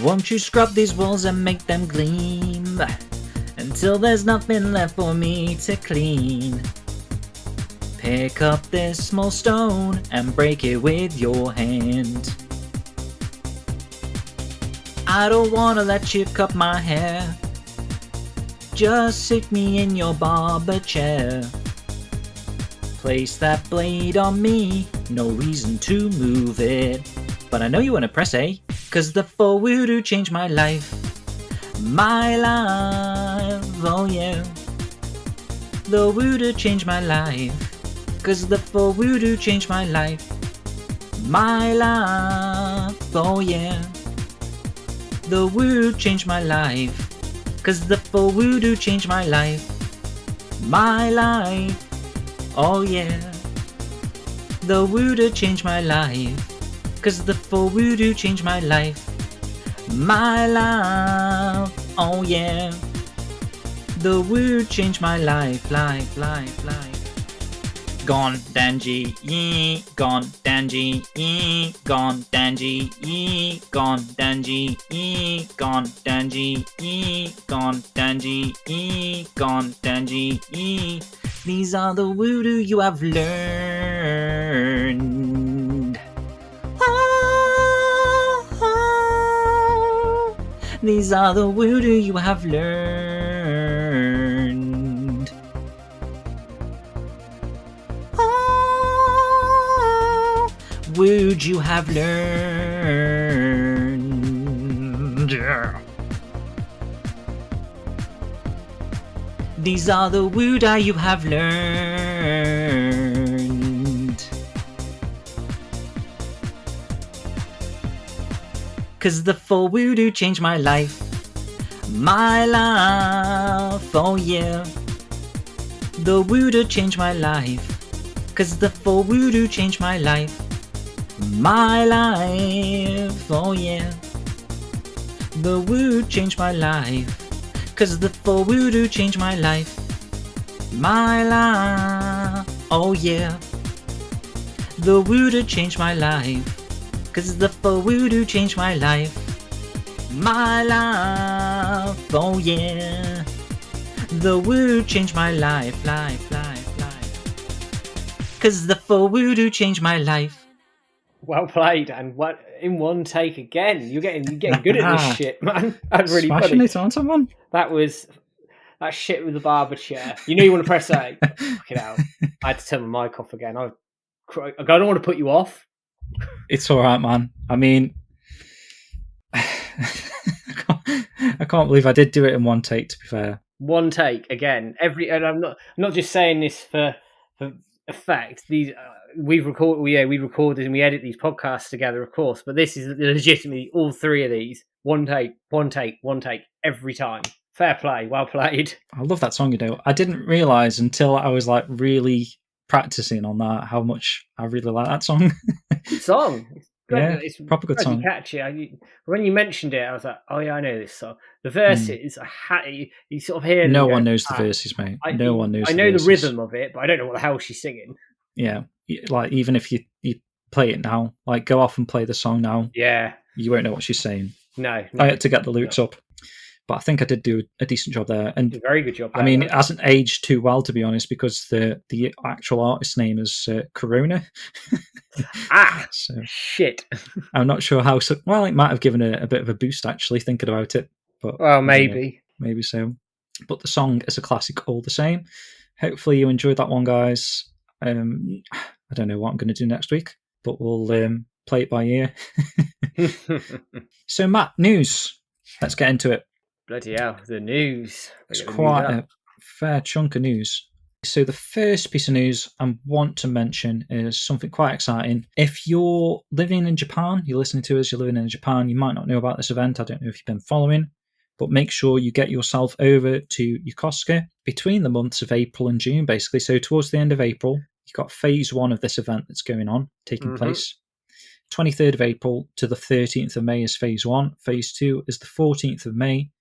Won't you scrub these walls and make them gleam, until there's nothing left for me to clean. Pick up this small stone and break it with your hand. I don't wanna let you cut my hair. Just sit me in your barber chair. Place that blade on me, no reason to move it. But I know you wanna press A. 'cause the full voodoo changed my life. My life, oh yeah. The voodoo changed my life, 'cause the full voodoo changed my life. My life, oh yeah. The voodoo changed my life, 'cause the full voodoo changed my life. My life, oh yeah. The voodoo changed my life, 'cause the full voodoo changed my life. My life, oh yeah. The voodoo changed my life, life. Gone, Danji, yee, gone, Danji, yee, gone, Danji, yee, gone, Danji, yee, gone, Danji, yee, gone, Danji, yee, gone, Danji, yee. These are the voodoo you have learned. These are the voodoo you have learned. Would you have learned? These are the voodoo you have learned. 'Cause the full voodoo changed my life. My life, oh yeah. The voodoo changed my life. 'Cause the full voodoo changed my life. My life, oh yeah. The voodoo changed my life. 'Cause the full voodoo changed my life. My life, oh yeah. The voodoo changed my life. 'Cause the full voodoo changed my life. My life, oh yeah. The voodoo changed my life, life. 'Cause the full voodoo changed my life. Well played, and what in one take again. You're getting good at this shit, man. That's really Smashing funny. it on someone. That shit with the barber chair. You know you want to press A. Fuck it out. I had to turn my mic off again. I don't want to put you off. It's all right, man. I mean, I can't believe I did do it in one take. To be fair, one take again. And I'm not just saying this for effect. These we recorded and we edit these podcasts together, of course. But this is legitimately all three of these. One take every time. Fair play, well played. I love that song. You know, I didn't realize until I was like really practicing on that how much I really like that song. Good song. Yeah, it's proper good song. Catchy. When you mentioned it, I was like, "Oh yeah, I know this song." The verses, you sort of hear. No one knows the verses, mate. No one knows. I know the rhythm of it, but I don't know what the hell she's singing. Yeah, like even if you play it now, like go off and play the song now. Yeah, you won't know what she's saying. No. I had to get the lyrics up, but I think I did do a decent job there, and a very good job. I mean, it hasn't aged too well, to be honest, because the actual artist's name is Corona. So, shit. I'm not sure how. Well, it might have given a bit of a boost actually thinking about it, but maybe so. But the song is a classic all the same. Hopefully you enjoyed that one, guys. I don't know what I'm going to do next week, but we'll play it by ear. So, Matt, news. Let's get into it. Bloody hell, the news. It's quite a fair chunk of news. So the first piece of news I want to mention is something quite exciting. If you're living in Japan, you're listening to us, you're living in Japan, you might not know about this event. I don't know if you've been following, but make sure you get yourself over to Yokosuka between the months of April and June, basically. So towards the end of April, you've got phase 1 of this event that's going on, taking place. 23rd of April to the 13th of May is phase 1. Phase 2 is the 14th of May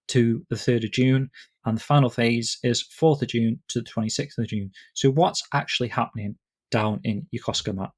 to the 3rd of June, and the final phase is 4th of June to the 26th of June. So what's actually happening down in Yokosuka, Matt?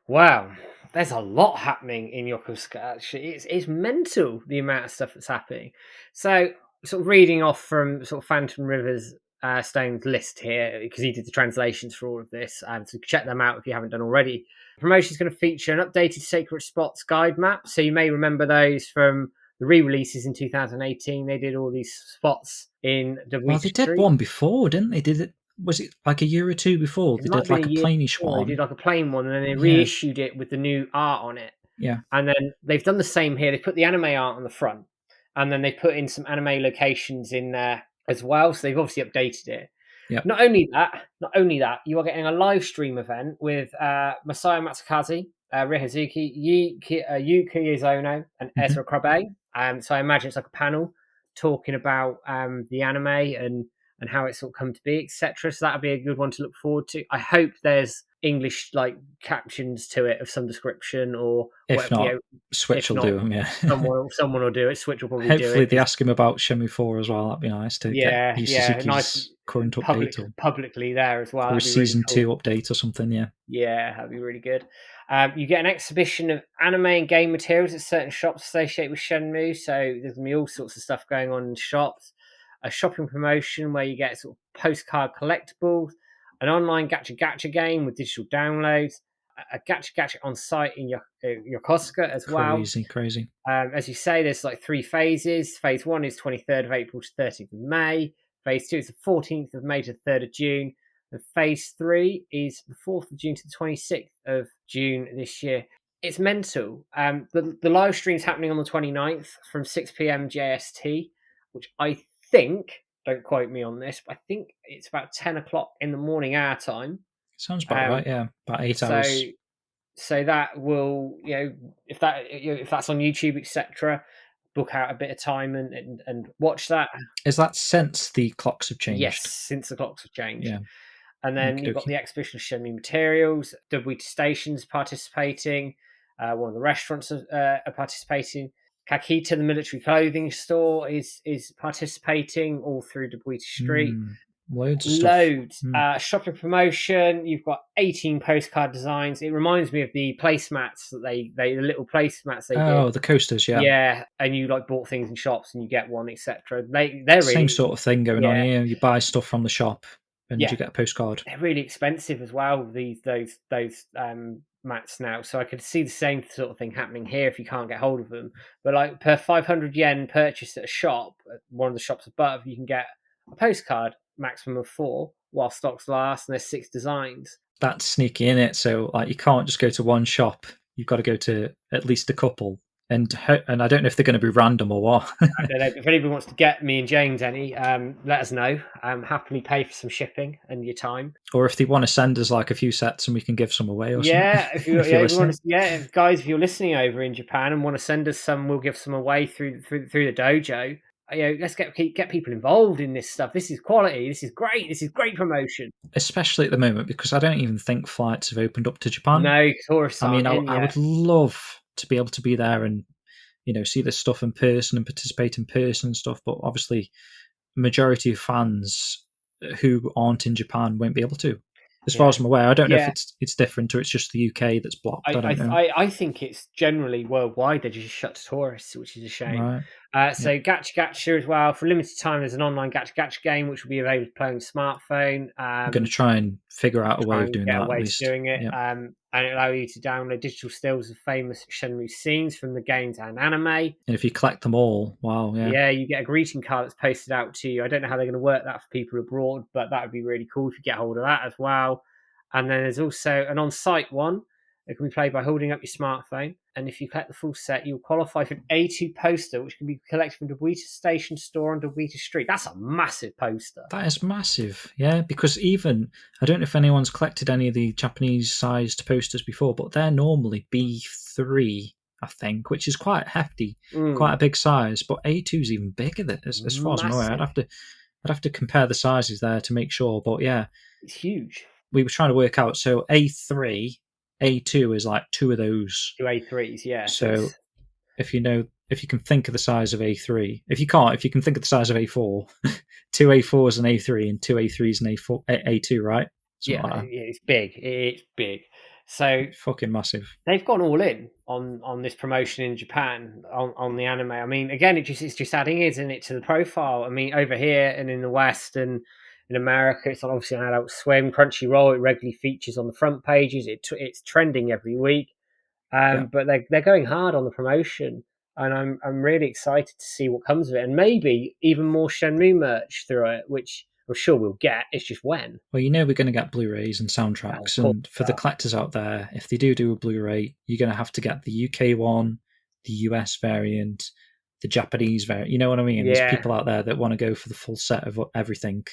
Wow, there's a lot happening in Yokosuka, actually. It's mental, the amount of stuff that's happening. So, sort of reading off from sort of Phantom Rivers Stone's list here, because he did the translations for all of this, so check them out if you haven't done already. The promotion is going to feature an updated Sacred Spots guide map, so you may remember those from the re-releases in 2018. They did all these spots in the Well, they did one before, didn't they? Was it like a year or two before? They did like a plainish one. They did like a plain one, and then they reissued it with the new art on it. Yeah. And then they've done the same here. They put the anime art on the front, and then they put in some anime locations in there as well. So they've obviously updated it. Yep. Not only that, you are getting a live stream event with Masaya Matsukaze, Rihazuki, Yuki Izono, and Ezra Krabe. So I imagine it's like a panel talking about the anime and how it's sort of come to be, etc. So that'll be a good one to look forward to. I hope there's English like captions to it of some description, or If whatever. not, Switch will do them. Yeah. Someone will do it. Switch will probably do Hopefully, it. they ask him about Shenmue 4 as well. That'd be nice to get Yu Suzuki's nice current update publicly there as well. or a That'd be really season cool. 2 update or something. Yeah. Yeah, that'd be really good. You get an exhibition of anime and game materials at certain shops associated with Shenmue. So there's gonna be all sorts of stuff going on in shops. A shopping promotion where you get sort of postcard collectibles, an online gacha game with digital downloads, a gacha on site in Yokosuka as well. Crazy. As you say, there's like 3 phases. Phase 1 is 23rd of April to 30th of May. Phase 2 is the 14th of May to 3rd of June. And phase 3 is the 4th of June to the 26th of June this year. It's mental. The live stream's happening on the 29th from 6 p.m. JST, which I think, don't quote me on this, but I think it's about 10 o'clock in the morning our time. Sounds about right, yeah. About 8 hours. So that will, if that's on YouTube, etc., book out a bit of time and watch that. Is that since the clocks have changed? Yes, since the clocks have changed. Yeah. And then you've got the exhibition of Shenmue materials. WT Station's participating. One of the restaurants are participating. Kakita, the military clothing store, is participating all through WT Street. Loads of stuff. Shopping promotion. You've got 18 postcard designs. It reminds me of the placemats that the little placemats they did. Oh, the coasters, yeah. Yeah, and you like bought things in shops and you get one, etc. They're same really, sort of thing going on here. You buy stuff from the shop and you get a postcard. They're really expensive as well. Those mats now, so I could see the same sort of thing happening here if you can't get hold of them. But like per 500 yen purchased at a shop, at one of the shops above, you can get a postcard, maximum of 4, while stocks last, and there's 6 designs. That's sneaky, in it. So like you can't just go to one shop. You've got to go to at least a couple. And I don't know if they're going to be random or what. I don't know. If anybody wants to get me and James any, let us know. Happily pay for some shipping and your time. Or if they want to send us like a few sets and we can give some away or something. If guys, if you're listening over in Japan and want to send us some, we'll give some away through the dojo. Let's get people involved in this stuff. This is quality. This is great. This is great promotion. Especially at the moment, because I don't even think flights have opened up to Japan. No, tourists I would love to be able to be there and see this stuff in person and participate in person and stuff, but obviously majority of fans who aren't in Japan won't be able to, as far as I'm aware. I don't know if it's different or it's just the UK that's blocked. I don't know. I think it's generally worldwide. They're just shut to tourists, which is a shame. Right. So Gacha as well. For a limited time, there's an online Gacha game which will be available to play on your smartphone. I'm going to try and figure out a way of doing that. And it allows you to download digital stills of famous Shenmue scenes from the games and anime. And if you collect them all, wow, you get a greeting card that's posted out to you. I don't know how they're going to work that for people abroad, but that would be really cool if you get hold of that as well. And then there's also an on-site one that can be played by holding up your smartphone. And if you collect the full set, you'll qualify for an A2 poster, which can be collected from the Weta Station store on the Weta Street. That's a massive poster. That is massive, yeah, because even, I don't know if anyone's collected any of the Japanese-sized posters before, but they're normally B3, I think, which is quite hefty, quite a big size. But A2 is even bigger than as far as I'm aware. I'd have to compare the sizes there to make sure, but yeah. It's huge. We were trying to work out, so A3... A2 is like 2 of those. 2 A3s, yeah. So if you can think of the size of A3, if you can think of the size of A4, 2 A4s and A3 and 2 A3s and A2, right? It's big. It's big. So it's fucking massive. They've gone all in on this promotion in Japan on the anime. I mean, again, it's just adding, isn't it, to the profile? I mean, over here and in the West and in America, it's obviously on Adult Swim, Crunchyroll. It regularly features on the front pages. It's trending every week, but they're going hard on the promotion, and I'm really excited to see what comes of it, and maybe even more Shenmue merch through it, which I'm sure we'll get. It's just when. Well, we're going to get Blu-rays and Oh, soundtracks, of course. and for the collectors out there, if they do a Blu-ray, you're going to have to get the UK one, the US variant, the Japanese variant. You know what I mean? Yeah. There's people out there that want to go for the full set of everything,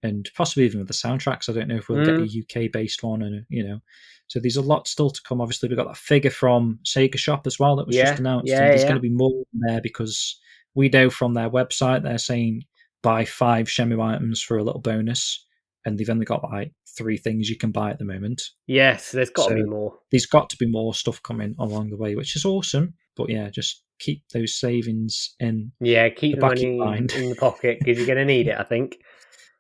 and possibly even with the soundtracks. I don't know if we'll get a UK-based one, and so there's a lot still to come. Obviously, we've got that figure from Sega Shop as well that was just announced, and there's going to be more there because we know from their website they're saying buy 5 Shenmue items for a little bonus, and they've only got like 3 things you can buy at the moment. Yes, there's got to be more. There's got to be more stuff coming along the way, which is awesome. But yeah, just keep those savings in. Yeah, keep the the money in the pocket because you're going to need it, I think.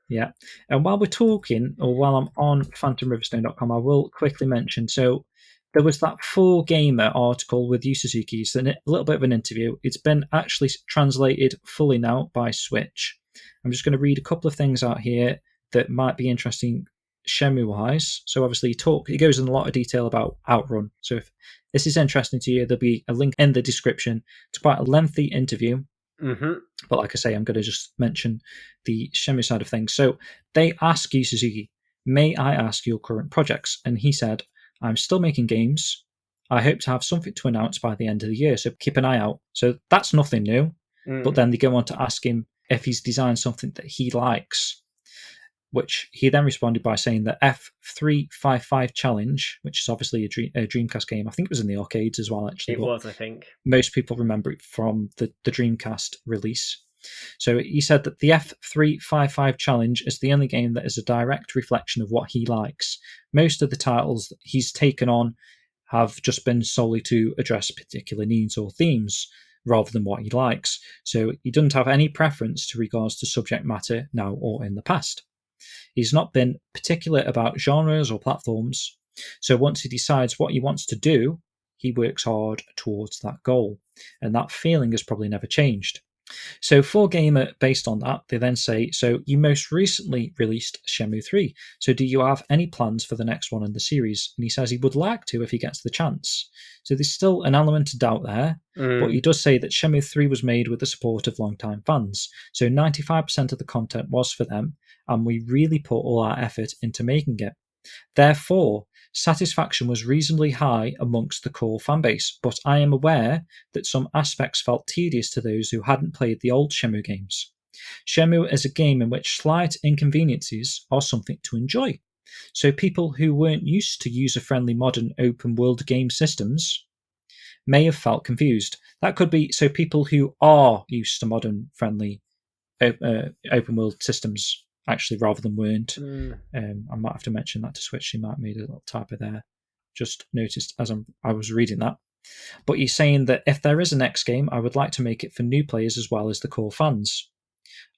Yeah. And while we're talking, or while I'm on phantomriverstone.com, I will quickly mention, so there was that 4Gamer article with Yu Suzuki. It's a little bit of an interview. It's been actually translated fully now by Switch. I'm just going to read a couple of things out here that might be interesting Shenmue-wise. So obviously he goes in a lot of detail about Outrun. So if this is interesting to you, there'll be a link in the description. It's quite a lengthy interview. Mm-hmm. But like I say, I'm going to just mention the Shenmue side of things. So they ask Yu Suzuki, may I ask your current projects? And he said, I'm still making games. I hope to have something to announce by the end of the year, so keep an eye out. So that's nothing new. But then they go on to ask him if he's designed something that he likes, which he then responded by saying that F355 Challenge, which is obviously a Dreamcast game. I think it was in the arcades as well, actually. It was, I think. Most people remember it from the Dreamcast release. So he said that the F355 Challenge is the only game that is a direct reflection of what he likes. Most of the titles that he's taken on have just been solely to address particular needs or themes rather than what he likes. So he doesn't have any preference to regards to subject matter now or in the past. He's not been particular about genres or platforms. So once he decides what he wants to do, he works hard towards that goal. And that feeling has probably never changed. So 4Gamer, based on that, they then say, so you most recently released Shenmue 3. So do you have any plans for the next one in the series? And he says he would like to if he gets the chance. So there's still an element of doubt there, but he does say that Shenmue 3 was made with the support of long-time fans. So 95% of the content was for them, and we really put all our effort into making it. Therefore, satisfaction was reasonably high amongst the core fanbase, but I am aware that some aspects felt tedious to those who hadn't played the old Shenmue games. Shenmue is a game in which slight inconveniences are something to enjoy. So people who weren't used to user-friendly modern open-world game systems may have felt confused. That could be so people who are used to modern-friendly open-world systems actually rather than weren't. I might have to mention that to Switch. She might have made a little typo there. Just noticed as I was reading that. But he's saying that if there is a next game, I would like to make it for new players as well as the core fans.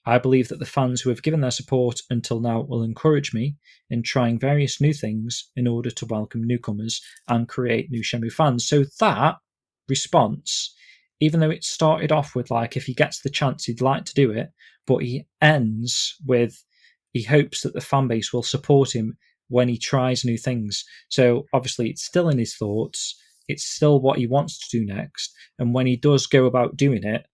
I believe that the fans who have given their support until now will encourage me in trying various new things in order to welcome newcomers and create new Shenmue fans. So that response, even though it started off with like if he gets the chance he'd like to do it, but he ends with he hopes that the fan base will support him when he tries new things. So obviously it's still in his thoughts, it's still what he wants to do next, and when he does go about doing it,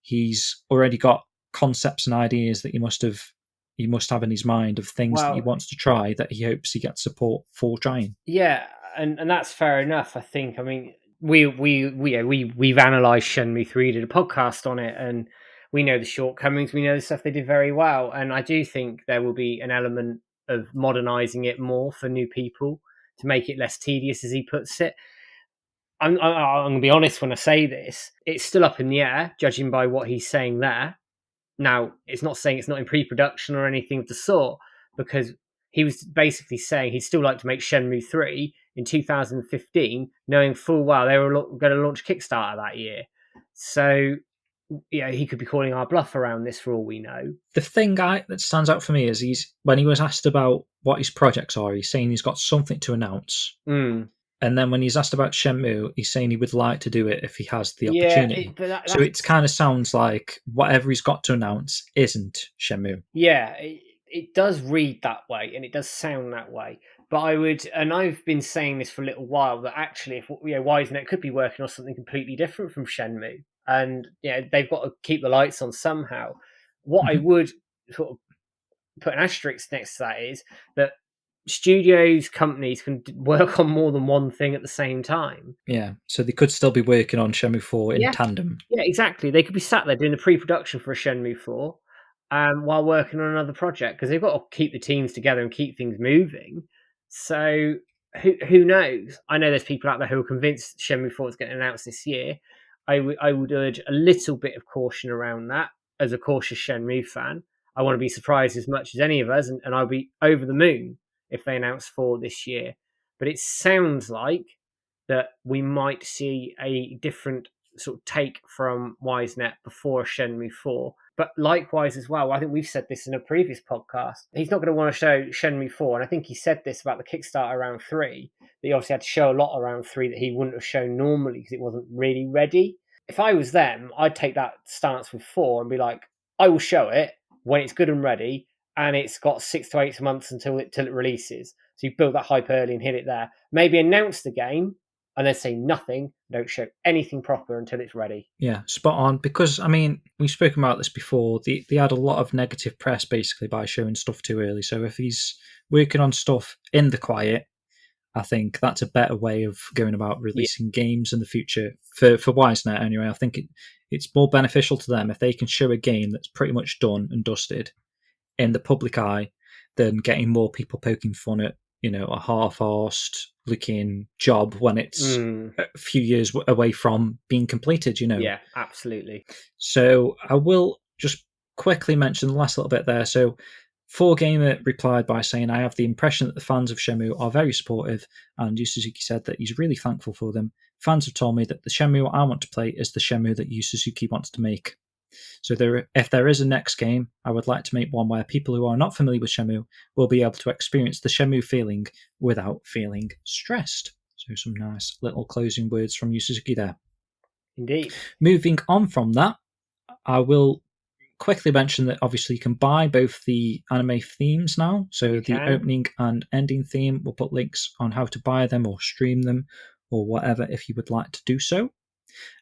he's already got concepts and ideas that he must have in his mind of things that he wants to try that he hopes he gets support for trying. Yeah, and that's fair enough. I think. I mean, we've analysed Shenmue 3, did a podcast on it, and we know the shortcomings. We know the stuff they did very well, and I do think there will be an element of modernising it more for new people to make it less tedious, as he puts it. I'm going to be honest when I say this. It's still up in the air, judging by what he's saying there. Now, it's not saying it's not in pre-production or anything of the sort, because he was basically saying he'd still like to make Shenmue 3 in 2015, knowing full well they were going to launch Kickstarter that year. So, yeah, he could be calling our bluff around this for all we know. The thing that stands out for me is when he was asked about what his projects are, he's saying he's got something to announce. And then when he's asked about Shenmue, he's saying he would like to do it if he has the opportunity. So it kind of sounds like whatever he's got to announce isn't Shenmue. Yeah, it does read that way, and it does sound that way. But I've been saying this for a little while, that actually, if Wisenet could be working on something completely different from Shenmue, and they've got to keep the lights on somehow. What I would sort of put an asterisk next to that is that studios, companies can work on more than one thing at the same time. Yeah, so they could still be working on Shenmue 4 in tandem. Yeah, exactly. They could be sat there doing the pre-production for a Shenmue 4 while working on another project, because they've got to keep the teams together and keep things moving. So who knows? I know there's people out there who are convinced Shenmue 4 is getting announced this year. I would urge a little bit of caution around that as a cautious Shenmue fan. I want to be surprised as much as any of us, and I'll be over the moon if they announce 4 this year. But it sounds like that we might see a different sort of take from Wisenet before Shenmue 4. But likewise as well, I think we've said this in a previous podcast, he's not going to want to show Shenmue 4, and I think he said this about the Kickstarter around 3, that he obviously had to show a lot around 3 that he wouldn't have shown normally because it wasn't really ready. If I was them, I'd take that stance with 4 and be like, I will show it when it's good and ready, and it's got 6 to 8 months until it releases. So you build that hype early and hit it there. Maybe announce the game, and then say nothing, don't show anything proper until it's ready. Yeah, spot on. Because, I mean, we've spoken about this before. They had a lot of negative press, basically, by showing stuff too early. So if he's working on stuff in the quiet, I think that's a better way of going about releasing games in the future. For Wisenet, anyway, I think it's more beneficial to them if they can show a game that's pretty much done and dusted in the public eye than getting more people poking fun at, a half-arsed looking job when it's a few years away from being completed, Yeah, absolutely. So I will just quickly mention the last little bit there. So 4Gamer replied by saying, I have the impression that the fans of Shenmue are very supportive, and Yu Suzuki said that he's really thankful for them. Fans have told me that the Shenmue I want to play is the Shenmue that Yu Suzuki wants to make. So if there is a next game, I would like to make one where people who are not familiar with Shenmue will be able to experience the Shenmue feeling without feeling stressed. So some nice little closing words from Yu Suzuki there. Indeed. Moving on from that, I will quickly mention that obviously you can buy both the anime themes now. So the opening and ending theme, we'll put links on how to buy them or stream them or whatever if you would like to do so.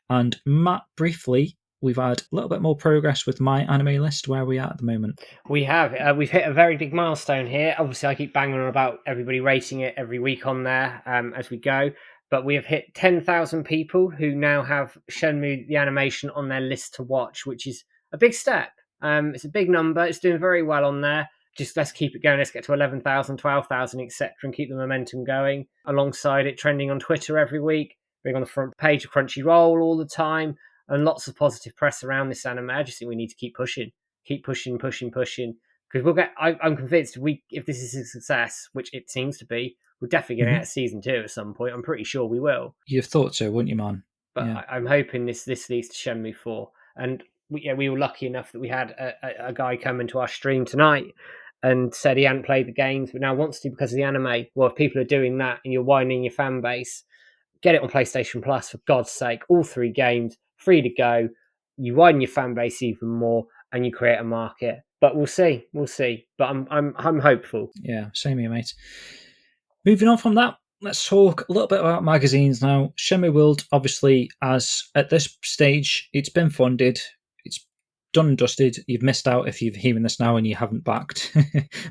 And Matt, briefly, we've had a little bit more progress with my anime list. Where are we at the moment? We have. We've hit a very big milestone here. Obviously, I keep banging on about everybody rating it every week on there as we go. But we have hit 10,000 people who now have Shenmue the Animation on their list to watch, which is a big step. It's a big number. It's doing very well on there. Just let's keep it going. Let's get to 11,000, 12,000, etc., and keep the momentum going. Alongside it, trending on Twitter every week, being on the front page of Crunchyroll all the time, and lots of positive press around this anime. I just think we need to keep pushing, because we'll get. I'm convinced if this is a success, which it seems to be, we're definitely going to get season 2 at some point. I'm pretty sure we will. You'd have thought so, wouldn't you, man? But yeah. I'm hoping this leads to Shenmue 4. And we were lucky enough that we had a guy come into our stream tonight and said he hadn't played the games, but now wants to because of the anime. Well, if people are doing that and you're widening your fan base, get it on PlayStation Plus, for God's sake. All 3 games, free to go. You widen your fan base even more and you create a market. But we'll see. But I'm hopeful. Yeah, same here, mate. Moving on from that, let's talk a little bit about magazines now. Shenmue World, obviously, as at this stage, it's been funded. It's done and dusted. You've missed out if you're hearing this now and you haven't backed,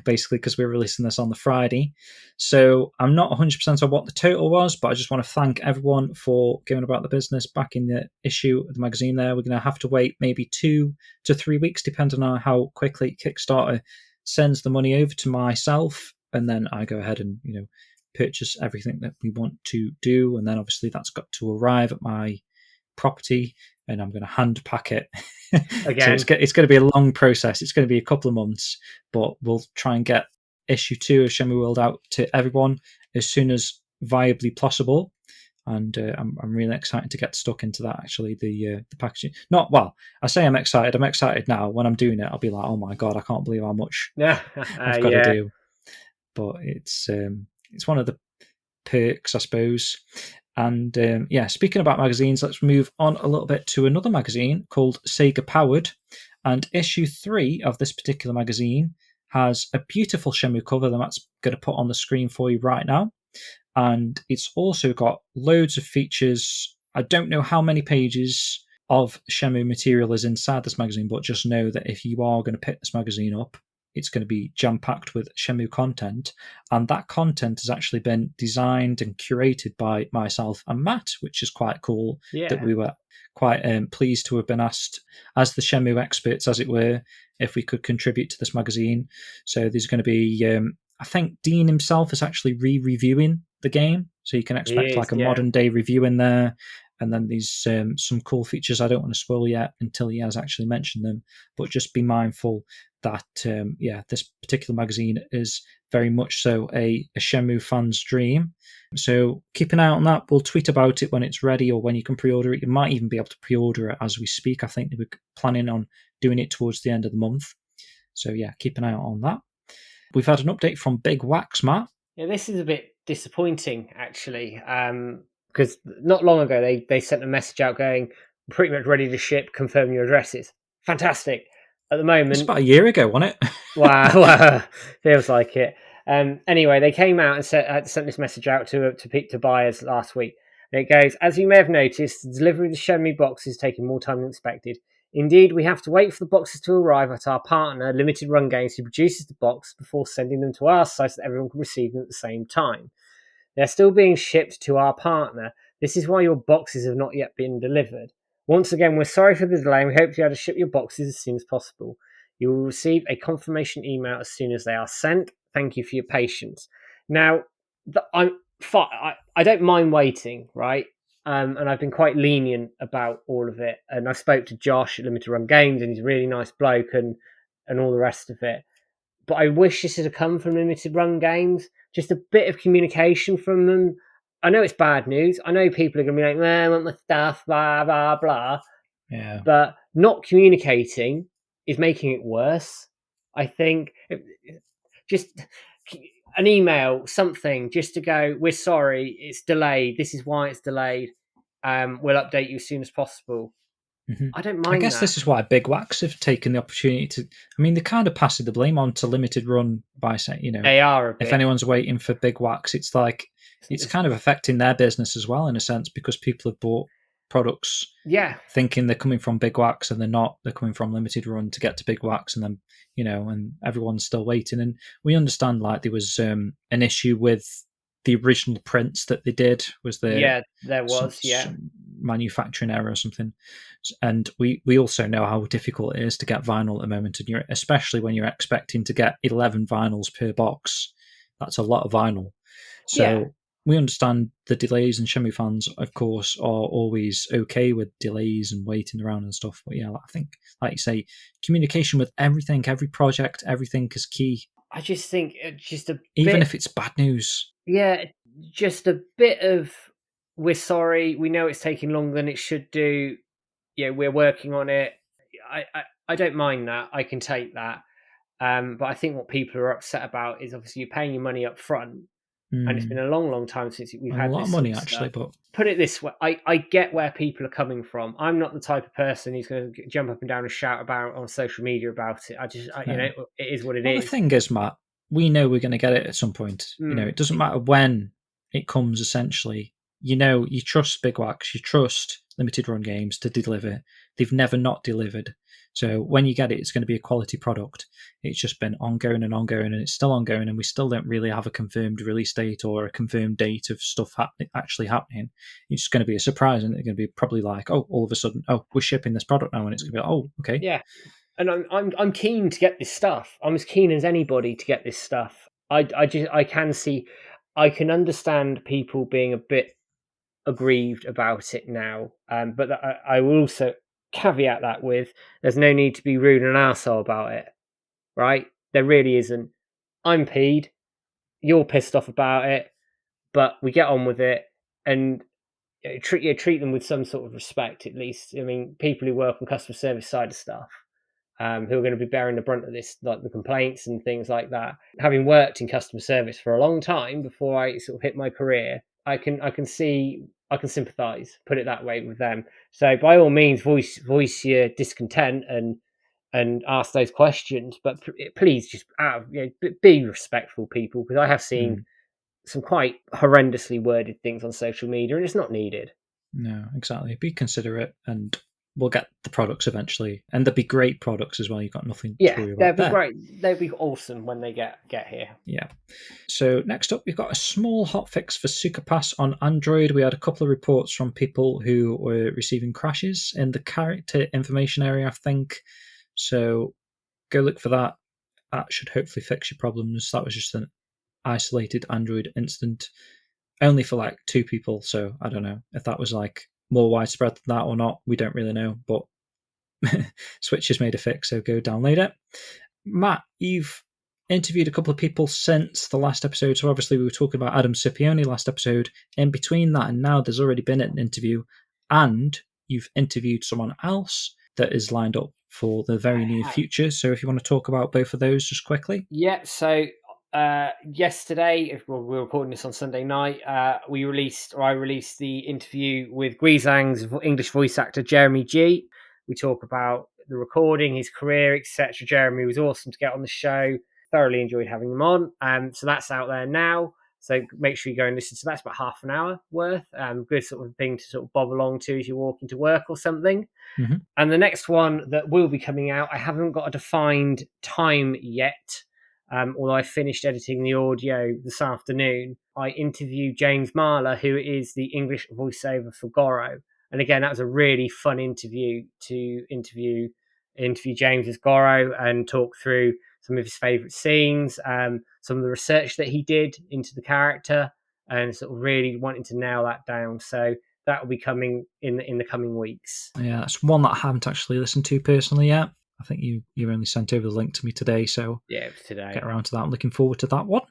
basically, because we're releasing this on the Friday. So I'm not 100% on what the total was, but I just want to thank everyone for going about the business, backing the issue of the magazine there. We're going to have to wait maybe 2 to 3 weeks, depending on how quickly Kickstarter sends the money over to myself, and then I go ahead and, purchase everything that we want to do. And then obviously that's got to arrive at my property and I'm going to hand pack it. Again. So it's going to be a long process. It's going to be a couple of months, but we'll try and get issue 2 of Shenmue World out to everyone as soon as viably possible. And I'm really excited to get stuck into that, actually, the packaging. I say I'm excited. I'm excited now. When I'm doing it, I'll be like, oh my God, I can't believe how much I've got to do. But it's one of the perks, I suppose. And speaking about magazines, let's move on a little bit to another magazine called Sega Powered. And issue 3 of this particular magazine has a beautiful Shenmue cover that Matt's going to put on the screen for you right now. And it's also got loads of features. I don't know how many pages of Shenmue material is inside this magazine, but just know that if you are going to pick this magazine up, it's going to be jam-packed with Shenmue content, and that content has actually been designed and curated by myself and Matt, which is quite cool. Yeah. That we were quite pleased to have been asked, as the Shenmue experts, as it were, if we could contribute to this magazine. So there's going to be, I think Dean himself is actually re-reviewing the game, so you can expect like a modern day review in there. And then there's some cool features I don't want to spoil yet until he has actually mentioned them. But just be mindful that, this particular magazine is very much so a Shenmue fan's dream. So keep an eye on that. We'll tweet about it when it's ready or when you can pre-order it. You might even be able to pre-order it as we speak. I think they were planning on doing it towards the end of the month. So yeah, keep an eye out on that. We've had an update from Big Wax, Matt. Yeah, this is a bit disappointing, actually, because not long ago they sent a message out going, pretty much ready to ship, confirm your addresses. Fantastic. At the moment... It's about a year ago, wasn't it? Wow, feels like it. Anyway, they came out and sent this message out to buyers last week. And it goes, as you may have noticed, the delivery of the Shenmue box is taking more time than expected. Indeed, we have to wait for the boxes to arrive at our partner, Limited Run Games, who produces the box before sending them to our site so that everyone can receive them at the same time. They're still being shipped to our partner. This is why your boxes have not yet been delivered. Once again, we're sorry for the delay and we hope to be able to ship your boxes as soon as possible. You will receive a confirmation email as soon as they are sent. Thank you for your patience. Now, I don't mind waiting, right? And I've been quite lenient about all of it. And I spoke to Josh at Limited Run Games, and he's a really nice bloke, and all the rest of it. But I wish this had come from Limited Run Games. Just a bit of communication from them. I know it's bad news. I know people are going to be like, I want my stuff, blah, blah, blah. Yeah. But not communicating is making it worse. I think just an email, something, just to go, we're sorry, it's delayed. This is why it's delayed. We'll update you as soon as possible. Mm-hmm. I don't mind I guess that. this is why Big Wax have taken the opportunity to... I mean, they kind of passed the blame on to Limited Run by saying, they are a bit. If anyone's waiting for Big Wax, it's like it's kind of affecting their business as well, in a sense, because people have bought products thinking they're coming from Big Wax and they're not. They're coming from Limited Run to get to Big Wax, and then and everyone's still waiting. And we understand like there was an issue with the original prints that they did. Was there? There was some manufacturing error or something. And we also know how difficult it is to get vinyl at the moment, and especially when you're expecting to get 11 vinyls per box. That's a lot of vinyl. So we understand the delays, and Shenmue fans, of course, are always okay with delays and waiting around and stuff. But yeah, I think, like you say, communication with everything, every project, everything is key. I just think even if it's bad news. Yeah, just a bit of, we're sorry, we know it's taking longer than it should do. We're working on it. I don't mind that. I can take that. But I think what people are upset about is obviously you're paying your money up front. And it's been a long, long time since we've had a lot this of money, sort of actually. stuff. But put it this way, I get where people are coming from. I'm not the type of person who's going to jump up and down and shout about on social media about it. It is what it is. The thing is, Matt, we know we're going to get it at some point. It doesn't matter when it comes. Essentially, you trust Big Wax, you trust Limited Run Games to deliver. They've never not delivered. So when you get it, it's going to be a quality product. It's just been ongoing and ongoing, and it's still ongoing, and we still don't really have a confirmed release date or a confirmed date of stuff actually happening. It's going to be a surprise, and it's going to be probably like, all of a sudden, we're shipping this product now, and it's going to be like, okay. Yeah, and I'm keen to get this stuff. I'm as keen as anybody to get this stuff. I can understand people being a bit aggrieved about it now, but I will also caveat that with, there's no need to be rude and an arsehole about it, right? There really isn't. I'm peed, you're pissed off about it, but we get on with it, and treat them with some sort of respect, at least. I mean, people who work on customer service side of stuff, who are going to be bearing the brunt of this, like the complaints and things like that. Having worked in customer service for a long time before I sort of hit my career, I can sympathise, put it that way, with them. So by all means, voice your discontent and ask those questions, but please just be respectful, people, because I have seen some quite horrendously worded things on social media, and it's not needed. No, exactly. Be considerate, and we'll get the products eventually, and there'll be great products as well. You've got nothing to Yeah, worry they'll about be there. great. They'll be awesome when they get here. Yeah. So next up, we've got a small hotfix for Sukapass on Android. We had a couple of reports from people who were receiving crashes in the character information area, I think. So go look for that. That should hopefully fix your problems. That was just an isolated Android incident, only for like 2 people. So I don't know if that was like more widespread than that or not. We don't really know, but Switch has made a fix, so go download it. Matt, you've interviewed a couple of people since the last episode. So obviously we were talking about Adam Scipione last episode. In between that and now, there's already been an interview, and you've interviewed someone else that is lined up for the very near future. So if you want to talk about both of those just quickly. Yeah, so yesterday, if we're recording this on Sunday night, I released the interview with Guizang's English voice actor Jeremy G. We talk about the recording, his career, etc. Jeremy was awesome to get on the show. Thoroughly enjoyed having him on. So that's out there now. So make sure you go and listen to that. It's about half an hour worth. Good sort of thing to sort of bob along to as you're walking to work or something. Mm-hmm. And the next one that will be coming out, I haven't got a defined time yet. Although I finished editing the audio this afternoon, I interviewed James Marler, who is the English voiceover for Goro. And again, that was a really fun interview to interview James as Goro and talk through some of his favourite scenes, some of the research that he did into the character, and sort of really wanting to nail that down. So that will be coming in the coming weeks. Yeah, that's one that I haven't actually listened to personally yet. I think you only sent over the link to me today, so yeah, it was today. Get around to that. I'm looking forward to that one.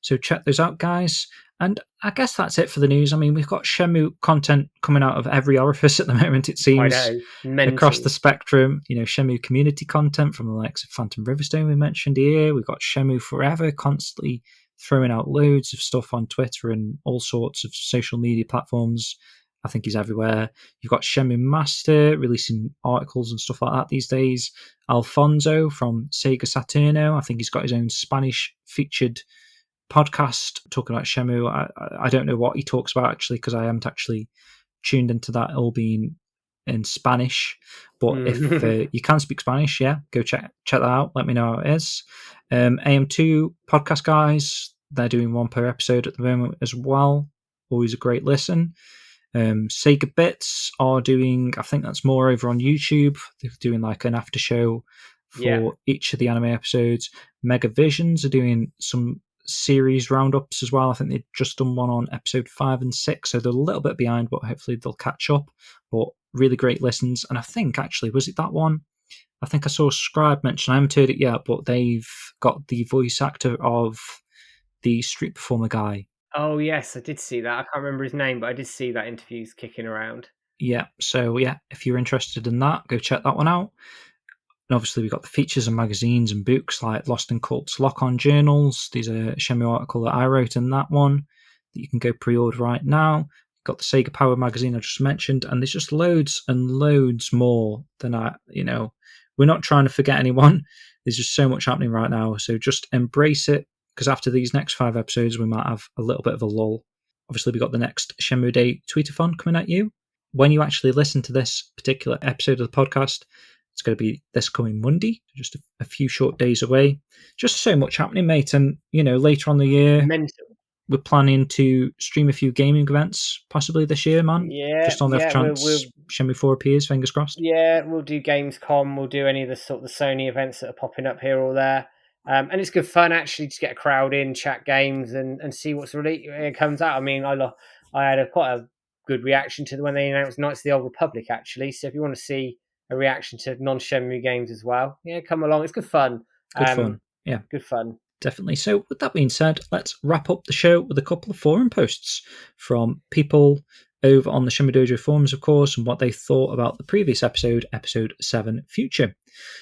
So check those out, guys. And I guess that's it for the news. I mean, we've got Shenmue content coming out of every orifice at the moment, it seems. I know. Across the spectrum. Shenmue community content from the likes of Phantom Riverstone we mentioned here. We've got Shenmue Forever constantly throwing out loads of stuff on Twitter and all sorts of social media platforms. I think he's everywhere. You've got Shenmue Master releasing articles and stuff like that these days. Alfonso from Sega Saturno, I think he's got his own Spanish featured podcast talking about Shenmue. I don't know what he talks about actually, because I haven't actually tuned into that, all being in Spanish. But if you can speak Spanish, yeah, go check that out. Let me know how it is. AM2 podcast guys, they're doing one per episode at the moment as well. Always a great listen. Sega Bits are doing, I think that's more over on YouTube. They're doing like an after show for each of the anime episodes. Mega Visions are doing some series roundups as well. I think they've just done one on episode 5 and 6, so they're a little bit behind, but hopefully they'll catch up. But really great listens. And I think actually, was it that one? I think I saw Scribe mention, I haven't heard it yet, but they've got the voice actor of the street performer guy. Oh, yes, I did see that. I can't remember his name, but I did see that interview's kicking around. Yeah, so yeah, if you're interested in that, go check that one out. And obviously we've got the features and magazines and books like Lost in Cult's Lock-On Journals. There's a Shenmue article that I wrote in that one that you can go pre-order right now. Got the Sega Power magazine I just mentioned, and there's just loads and loads more than we're not trying to forget anyone. There's just so much happening right now, so just embrace it, because after these next 5 episodes, we might have a little bit of a lull. Obviously, we've got the next Shenmue Day tweetathon coming at you. When you actually listen to this particular episode of the podcast, it's going to be this coming Monday, just a few short days away. Just so much happening, mate. And, later on the year, we're planning to stream a few gaming events, possibly this year, man. Yeah. Just on the off chance Shenmue 4 appears, fingers crossed. Yeah, we'll do Gamescom. We'll do any of the sort of the Sony events that are popping up here or there. And it's good fun, actually, to get a crowd in, chat games, and see what's really comes out. I mean, I had quite a good reaction to when they announced Knights of the Old Republic, actually. So if you want to see a reaction to non-Shenmue games as well, come along. It's good fun. Good fun. Yeah. Good fun. Definitely. So with that being said, let's wrap up the show with a couple of forum posts from people over on the Shenmue Dojo forums, of course, and what they thought about the previous episode, episode 7 Future.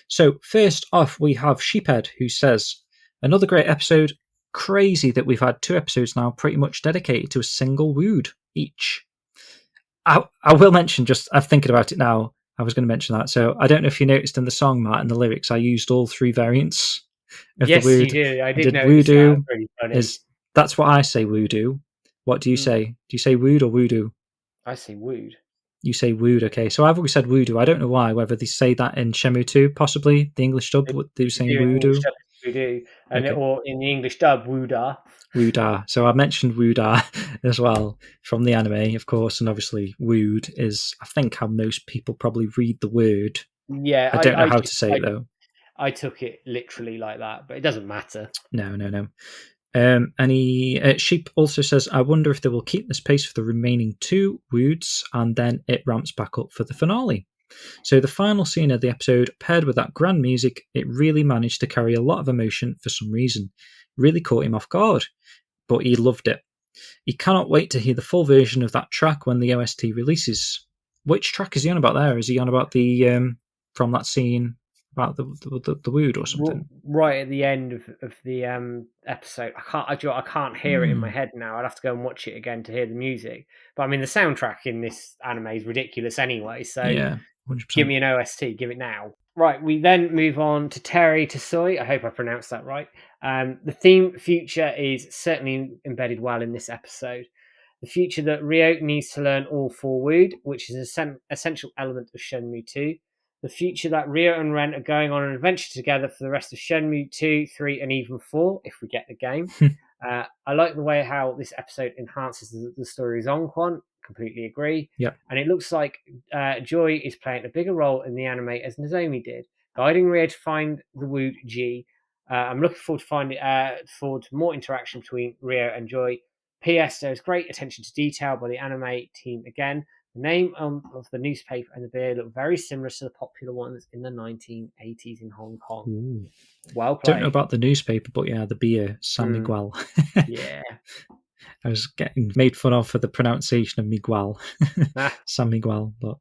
So first off, we have Sheephead, who says, another great episode. Crazy that we've had 2 episodes now pretty much dedicated to a single wood each. I will mention, just I'm thinking about it now, I was going to mention that. So I don't know if you noticed in the song, Matt, in the lyrics, I used all 3 variants. Yes, you did. I did notice voodoo that. Pretty funny. That's what I say, voodoo. What do you say? Do you say wood or voodoo? I say wood. You say wooed, okay. So I've always said voodoo. I don't know why, whether they say that in Shenmue 2, possibly, the English dub, what they were saying Do in voodoo. English dub, voodoo, and Okay. or in the English dub, wooda. Wooda. So I mentioned wooda as well from the anime, of course, and obviously wooed is, I think, how most people probably read the word. Yeah, I don't know how to say it, though. I took it literally like that, but it doesn't matter. No. Sheep also says, I wonder if they will keep this pace for the remaining 2 woods, and then it ramps back up for the finale. So the final scene of the episode, paired with that grand music, it really managed to carry a lot of emotion for some reason. Really caught him off guard, but he loved it. He cannot wait to hear the full version of that track when the OST releases. Which track is he on about there? Is he on about the from that scene about the wood or something? Right at the end of the episode, I can't hear it in my head now. I'd have to go and watch it again to hear the music. But I mean, the soundtrack in this anime is ridiculous anyway. So Yeah, 100%. Give me an OST. Give it now. Right, we then move on to Terry Tasoi. I hope I pronounced that right. The theme future is certainly embedded well in this episode. The future that Ryo needs to learn all 4 Wood, which is an essential element of Shenmue 2. The future that Ryo and Ren are going on an adventure together for the rest of Shenmue 2, 3, and even 4, if we get the game. I like the way how this episode enhances the story's Onquan. Completely agree. Yep. And it looks like Joy is playing a bigger role in the anime as Nozomi did, guiding Ryo to find the Wood G. I'm looking forward to more interaction between Ryo and Joy. P.S. There is great attention to detail by the anime team again. The name of the newspaper and the beer look very similar to the popular ones in the 1980s in Hong Kong. Ooh. Well played. Don't know about the newspaper, but yeah, the beer, San Miguel. Yeah. I was getting made fun of for the pronunciation of Miguel. San Miguel, but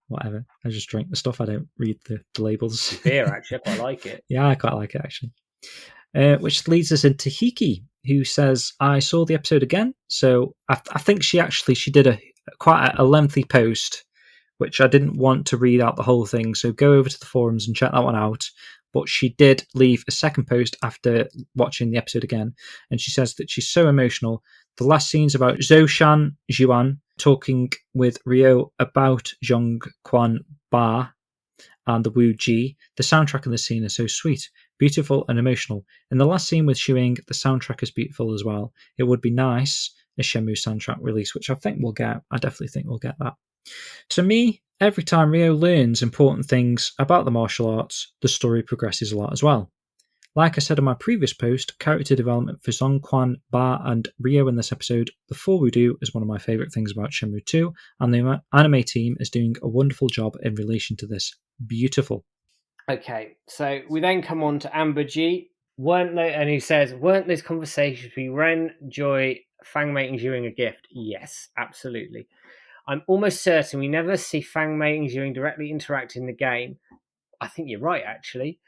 whatever. I just drink the stuff. I don't read the labels. Beer, actually. I quite like it. Yeah, I quite like it, actually. Which leads us into Hiki, who says, I saw the episode again. So I think she did quite a lengthy post, which I didn't want to read out the whole thing. So go over to the forums and check that one out. But she did leave a second post after watching the episode again. And she says that she's so emotional. The last scene's about Zhoushan Juan talking with Ryo about Zhongquan Ba and the Wu Ji. The soundtrack in the scene is so sweet, beautiful and emotional. In the last scene with Shuing, the soundtrack is beautiful as well. It would be nice, a Shenmue soundtrack release, which I think we'll get. I definitely think we'll get that. To me, every time Ryo learns important things about the martial arts, the story progresses a lot as well. Like I said in my previous post, character development for Zhongquan, Ba and Ryo in this episode, the full Wudu, is one of my favourite things about Shenmue 2, and the anime team is doing a wonderful job in relation to this. Beautiful. Okay, so we then come on to Amber G, and who says, weren't those conversations between Ren, Joy, Fangmei and Zhuing a gift? Yes, absolutely. I'm almost certain we never see Fangmei and Zhuing directly interact in the game. I think you're right, actually.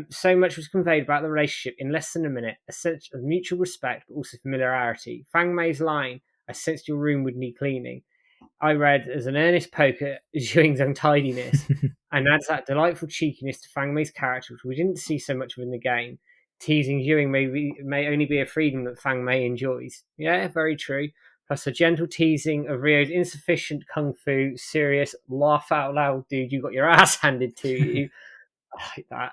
So much was conveyed about the relationship in less than a minute, a sense of mutual respect, but also familiarity. Fangmei's line, I sensed your room would need cleaning, I read as an earnest poke at Zhuing's untidiness, and adds that delightful cheekiness to Fangmei's character, which we didn't see so much of in the game. Teasing Zhuing may only be a freedom that Fangmei enjoys. Yeah, very true. Plus a gentle teasing of Ryo's insufficient kung fu, serious, laugh out loud, dude, you got your ass handed to you. I like that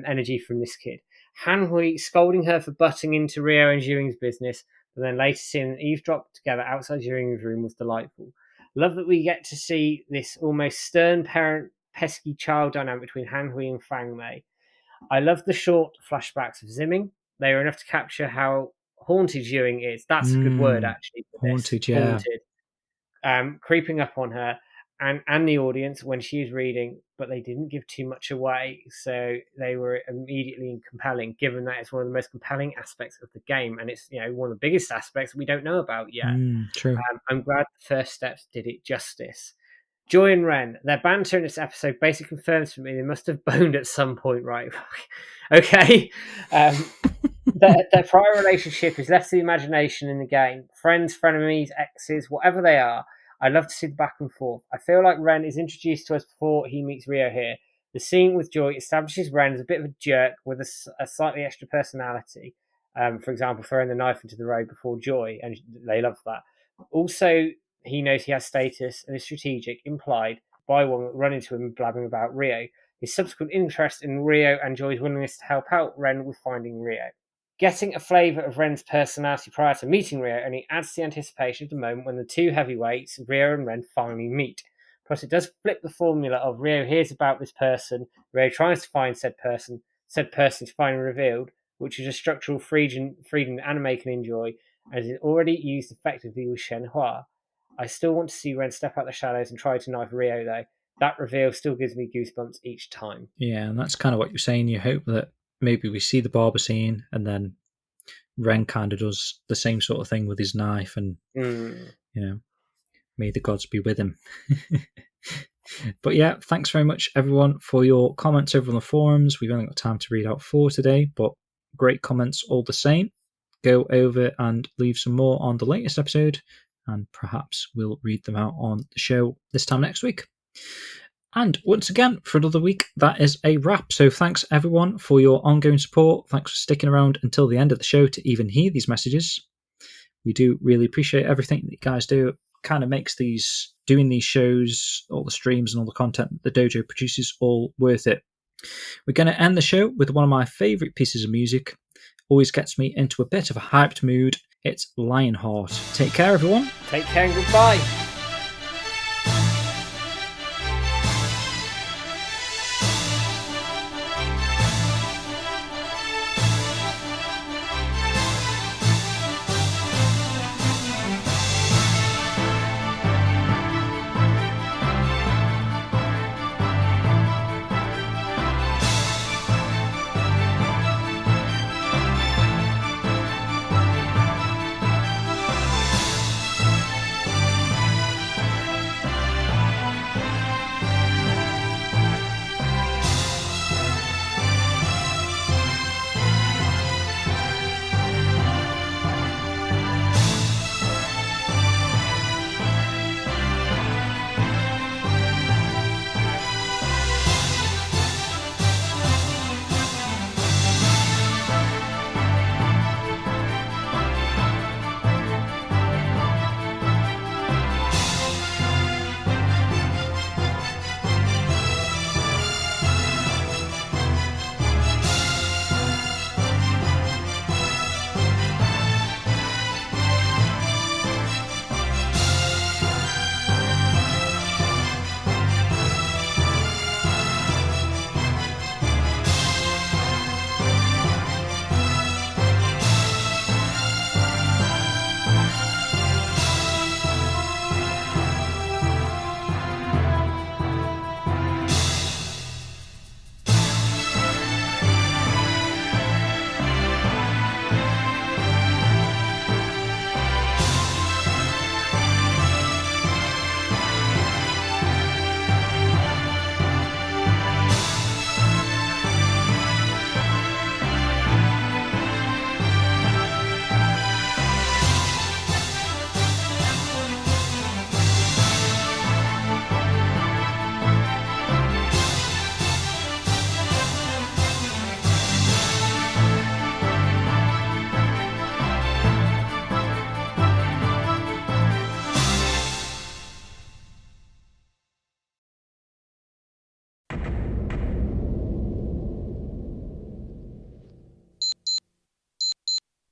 energy from this kid. Hanhui scolding her for butting into Ryo and Zhuing's business, but then later seeing them eavesdrop together outside Zhuing's room was delightful. Love that we get to see this almost stern parent, pesky child dynamic between Hanhui and Fangmei. I love the short flashbacks of Zimming. They are enough to capture how haunted Zhuing is. That's a good word, actually. For haunted, this. Yeah. Haunted. Creeping up on her and the audience when she is reading, but they didn't give too much away, so they were immediately compelling, given that it's one of the most compelling aspects of the game, and it's one of the biggest aspects we don't know about yet. True. I'm glad the first steps did it justice. Joy and Ren, their banter in this episode basically confirms for me they must have boned at some point, right? Okay. Their prior relationship is left to the imagination in the game. Friends, frenemies, exes, whatever they are. I love to see the back and forth. I feel like Ren is introduced to us before he meets Ryo here. The scene with Joy establishes Ren as a bit of a jerk with a slightly extra personality. For example, throwing the knife into the road before Joy, and they love that. Also, He knows he has status and is strategic, implied by one run into him blabbing about Rio. His subsequent interest in Rio and Joy's willingness to help out Ren with finding Rio. Getting a flavour of Ren's personality prior to meeting Rio only adds to the anticipation of the moment when the two heavyweights, Rio and Ren, finally meet. Plus, it does flip the formula of Rio hears about this person, Rio tries to find said person is finally revealed, which is a structural freedom that anime can enjoy, and is already used effectively with Shenhua. I still want to see Ren step out the shadows and try to knife Rio, though. That reveal still gives me goosebumps each time. Yeah, and that's kind of what you're saying. You hope that maybe we see the barber scene, and then Ren kind of does the same sort of thing with his knife, and may the gods be with him. But yeah, thanks very much everyone for your comments over on the forums. We've only got time to read out 4 today, but great comments all the same. Go over and leave some more on the latest episode, and perhaps we'll read them out on the show this time next week. And once again, for another week, that is a wrap. So thanks everyone for your ongoing support. Thanks for sticking around until the end of the show to even hear these messages. We do really appreciate everything that you guys do. It kind of makes doing these shows, all the streams and all the content that the dojo produces, all worth it. We're going to end the show with one of my favourite pieces of music. Always gets me into a bit of a hyped mood. It's Lionheart. Take care, everyone. Take care and goodbye.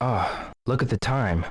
Ah, look at the time.